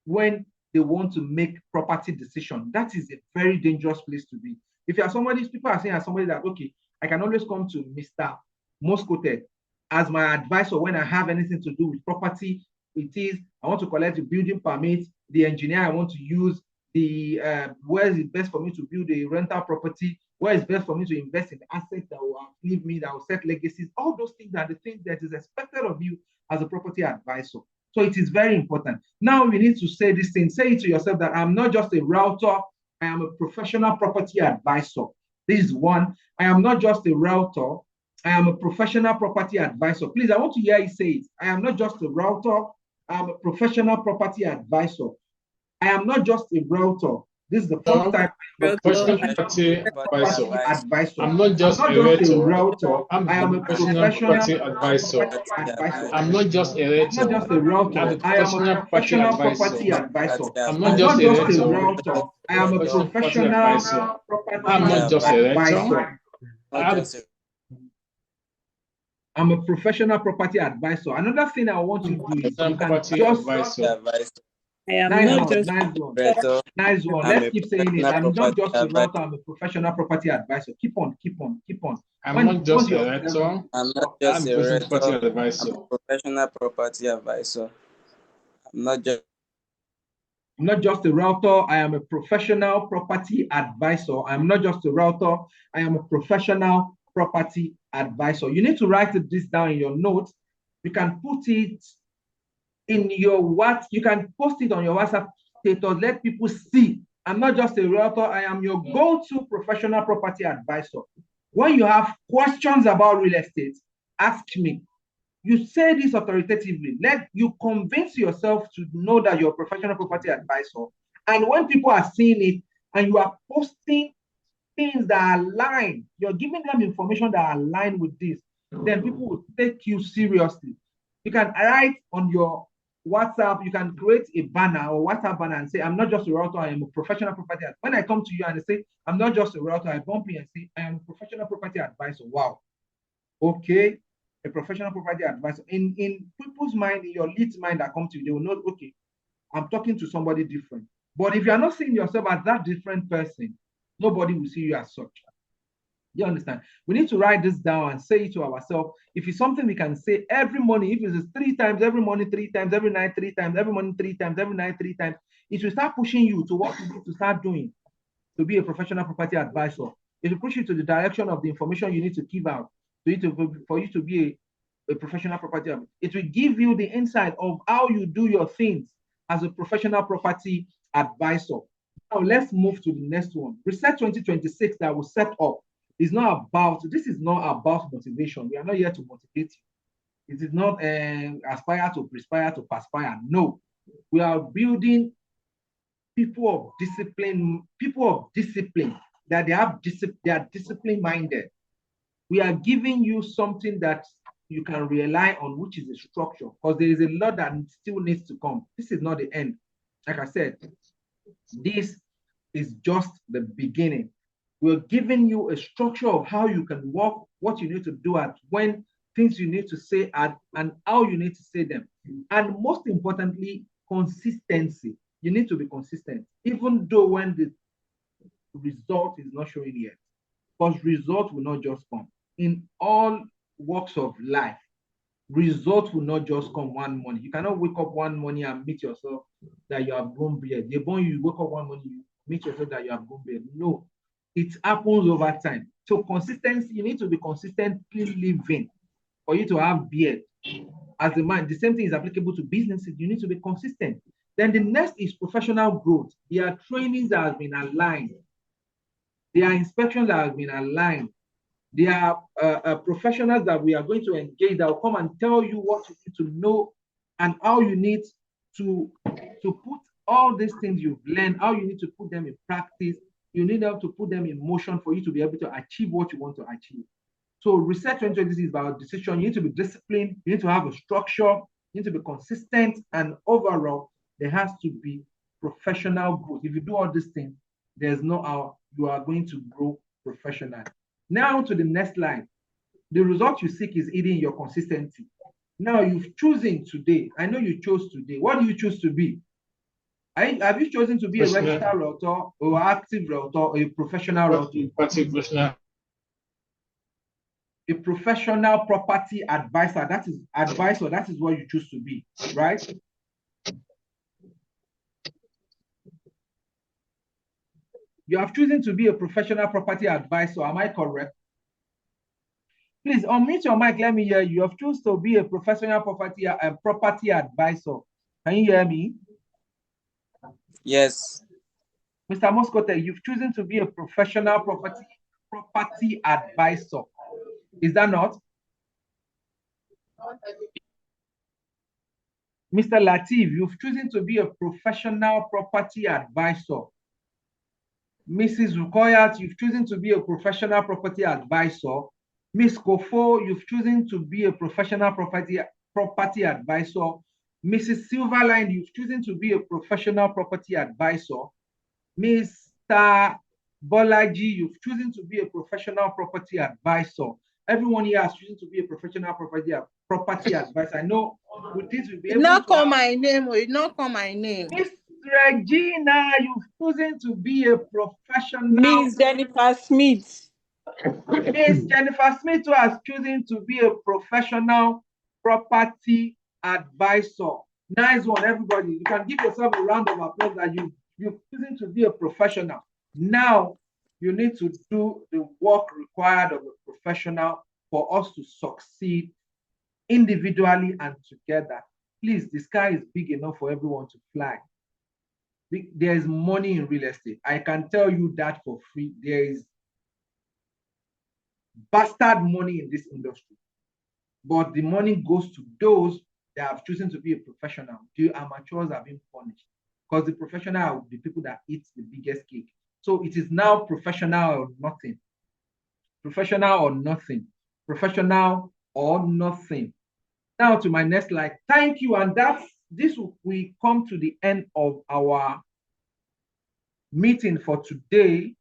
when they want to make property decision. That is a very dangerous place to be. If you are somebody, people are saying as somebody that, okay, I can always come to Mr. Moscote as my advisor when I have anything to do with property. It is, I want to collect the building permit, the engineer I want to use, the where is it best for me to build a rental property, Where it's best for me to invest in assets that will outlive me, that will set legacies. All those things are the things that is expected of you as a property advisor. So it is very important. Now you need to say this thing. Say it to yourself that I'm not just a realtor, I am a professional property advisor. This is one. I am not just a realtor, I am a professional property advisor. Please, I want to hear you say it. I am not just a realtor, I am a professional property advisor. I am not just a realtor. This is the first time Professional property advisor. I'm not just a realtor. I'm a professional property advisor. I'm not just a realtor. I'm a professional property advisor. I'm not just a realtor. I am a professional advisor. I'm not just a realtor. I'm a professional property advisor. Another thing I want you to do is you can just I am not just nice one. Let's keep saying it. I'm not just a realtor, I'm a professional property advisor. Keep on. I'm not just a realtor. I'm not just a realtor. I'm a professional property advisor. I'm not just a realtor, I am a professional property advisor. I'm not just a realtor, I am a professional property advisor. You need to write this down in your notes. You can put it in your you can post it on your WhatsApp status. Let people see. I'm not just a realtor, I am your go-to professional property advisor. When you have questions about real estate, ask me. You say this authoritatively. Let you convince yourself to know that you're a professional property advisor. And when people are seeing it and you are posting things that align, you're giving them information that align with this, then people will take you seriously. You can write on your WhatsApp, you can create a banner or WhatsApp banner and say, I'm not just a realtor, I am a professional property advisor. When I come to you and I say, I'm not just a realtor, I bump you and say, I am a professional property advisor. Wow. Okay. A professional property advisor. In people's mind, in your lead's mind that come to you, they will know, okay, I'm talking to somebody different. But if you are not seeing yourself as that different person, nobody will see you as such. You understand? We need to write this down and say it to ourselves. If it's something we can say every morning, if it's 3 times, every morning 3 times, every night 3 times, every morning 3 times, every night 3 times, it will start pushing you to what you need to start doing to be a professional property advisor. It will push you to the direction of the information you need to give out for you to be a professional property advisor. It will give you the insight of how you do your things as a professional property advisor. Now let's move to the next one. Reset 2026 that will set up. This is not about motivation. We are not here to motivate you. It is not aspire to perspire to perspire. No, we are building people of discipline that they are discipline minded. We are giving you something that you can rely on, which is a structure, because there is a lot that still needs to come. This is not the end. Like I said, this is just the beginning. We're giving you a structure of how you can work, what you need to do at when, things you need to say at, and how you need to say them. And most importantly, consistency. You need to be consistent, even though when the result is not showing yet. Because result will not just come. In all walks of life, result will not just come one morning. You cannot wake up one morning and meet yourself that you have grown beard. They born you wake up one morning, you meet yourself that you have grown beard. No. It happens over time. So consistency, you need to be consistently living for you to have beard. As a man, the same thing is applicable to businesses. You need to be consistent. Then the next is professional growth. There are trainings that have been aligned. There are inspections that have been aligned. There are professionals that we are going to engage that will come and tell you what you need to know and how you need to put all these things you've learned, how you need to put them in practice. You need them to put them in motion for you to be able to achieve what you want to achieve. So Reset 2026 is about decision. You need to be disciplined. You need to have a structure. You need to be consistent. And overall, there has to be professional growth. If you do all these things, there's no how you are going to grow professionally. Now to the next line. The result you seek is eating your consistency. Now you've chosen today. I know you chose today. What do you choose to be? Have you chosen to be a registered realtor or active realtor or a professional realtor? A professional property advisor. That is what you choose to be, right? You have chosen to be a professional property advisor. Am I correct? Please unmute your mic. Let me hear you. You have chosen to be a professional property advisor. Can you hear me? Yes. Mr. Moscote, you've chosen to be a professional property advisor. Is that not? Mr. Latif, you've chosen to be a professional property advisor. Mrs. Rukoyat, you've chosen to be a professional property advisor. Ms. Kofo, you've chosen to be a professional property advisor. Mrs. Silverline, you've chosen to be a professional property advisor. Mr. Bolaji, you've chosen to be a professional property advisor. Everyone here has chosen to be a professional property advisor. I know with this we'll be able not to call my name. Will not call my name. Miss Regina, you've chosen to be a professional. Miss Jennifer Smith. Miss Jennifer Smith who has chosen to be a professional property advisor. Nice one, everybody. You can give yourself a round of applause that you've chosen to be a professional. Now you need to do the work required of a professional for us to succeed individually and together. Please, the sky is big enough for everyone to fly. There is money in real estate. I can tell you that for free. There is bastard money in this industry. But the money goes to those that have chosen to be a professional. The amateurs are being punished because the professional are the people that eat the biggest cake. So it is now professional or nothing. Professional or nothing. Professional or nothing. Now to my next slide. Thank you. And we come to the end of our meeting for today.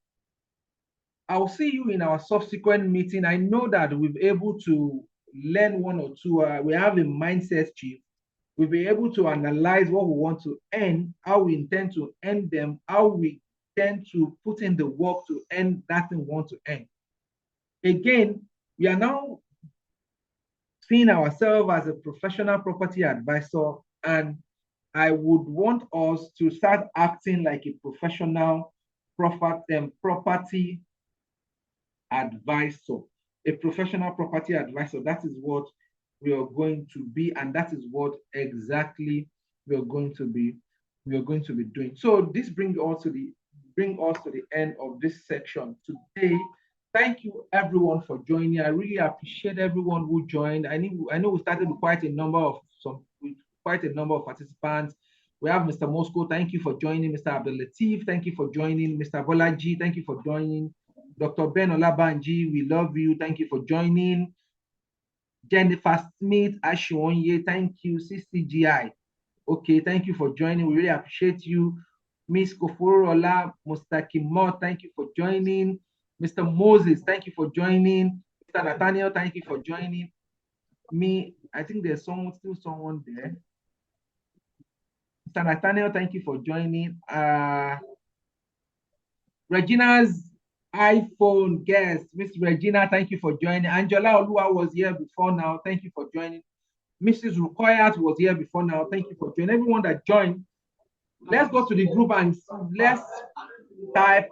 I'll see you in our subsequent meeting. I know that we'll be able to learn one or two. We have a mindset shift. We'll be able to analyze what we want to end, how we intend to end them, how we tend to put in the work to end that thing we want to end. Again, we are now seeing ourselves as a professional property advisor, and I would want us to start acting like a professional property advisor. A professional property advisor, that is what we are going to be, and that is what exactly we are going to be doing. So this brings us to the end of this section today. Thank you everyone for joining. I really appreciate everyone who joined. I know we started with quite a number of participants. We have Mr. Moscow, thank you for joining. Mr. Abdul Latif, thank you for joining. Mr. Bolaji, thank you for joining. Dr. Ben Olabanji, we love you. Thank you for joining. Jennifer Smith, Ashionye, thank you. CCGI, okay, thank you for joining. We really appreciate you. Miss Koforola Mustakimo, thank you for joining. Mr. Moses, thank you for joining. Mr. Nathaniel, thank you for joining. I think there's still someone there. Mr. Nathaniel, thank you for joining. Regina's iPhone guest, Miss Regina, thank you for joining. Angela Olua was here before now. Thank you for joining. Mrs. Rukoyat was here before now. Thank you for joining. Everyone that joined, let's go to the group and let's type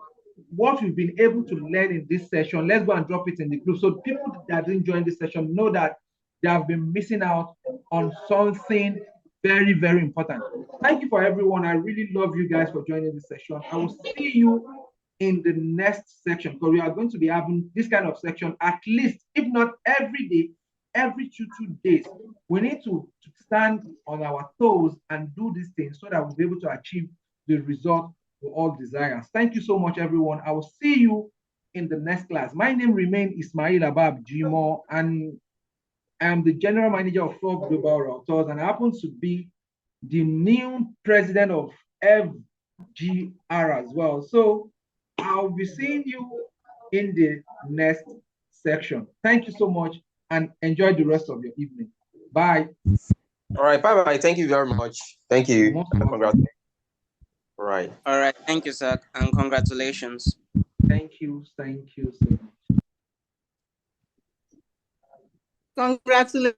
what we've been able to learn in this session. Let's go and drop it in the group so people that didn't join this session know that they have been missing out on something very, very important. Thank you for everyone. I really love you guys for joining this session. I will see you in the next section because we are going to be having this kind of section at least, if not every day, every two days. We need to stand on our toes and do these things so that we'll be able to achieve the result we all desire. Thank you so much, everyone. I will see you in the next class. My name remains Ismail Abab Jimo, and I am the General Manager of Frog Global Realtors, and I happen to be the new president of FGR as well. So I'll be seeing you in the next section. Thank you so much and enjoy the rest of your evening. Bye. All right, bye-bye. Thank you very much. Thank you. Congratulations. All right. All right. Thank you, sir, and congratulations. Thank you. Thank you so much. Congratulations.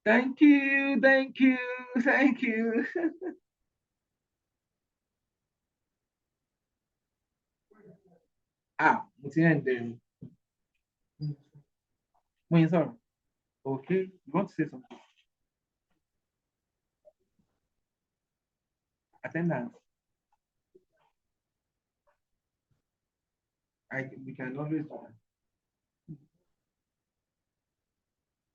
Thank you. Thank you. Thank you. and then. When sorry. Okay, you want to say something? Attendance. We can always do that.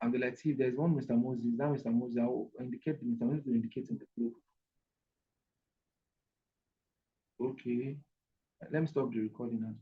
And the like, see, there's one Mr. Moses. That Mr. Moses, I will indicate Mr. Moses will indicate in the group. Okay. Let me stop the recording now.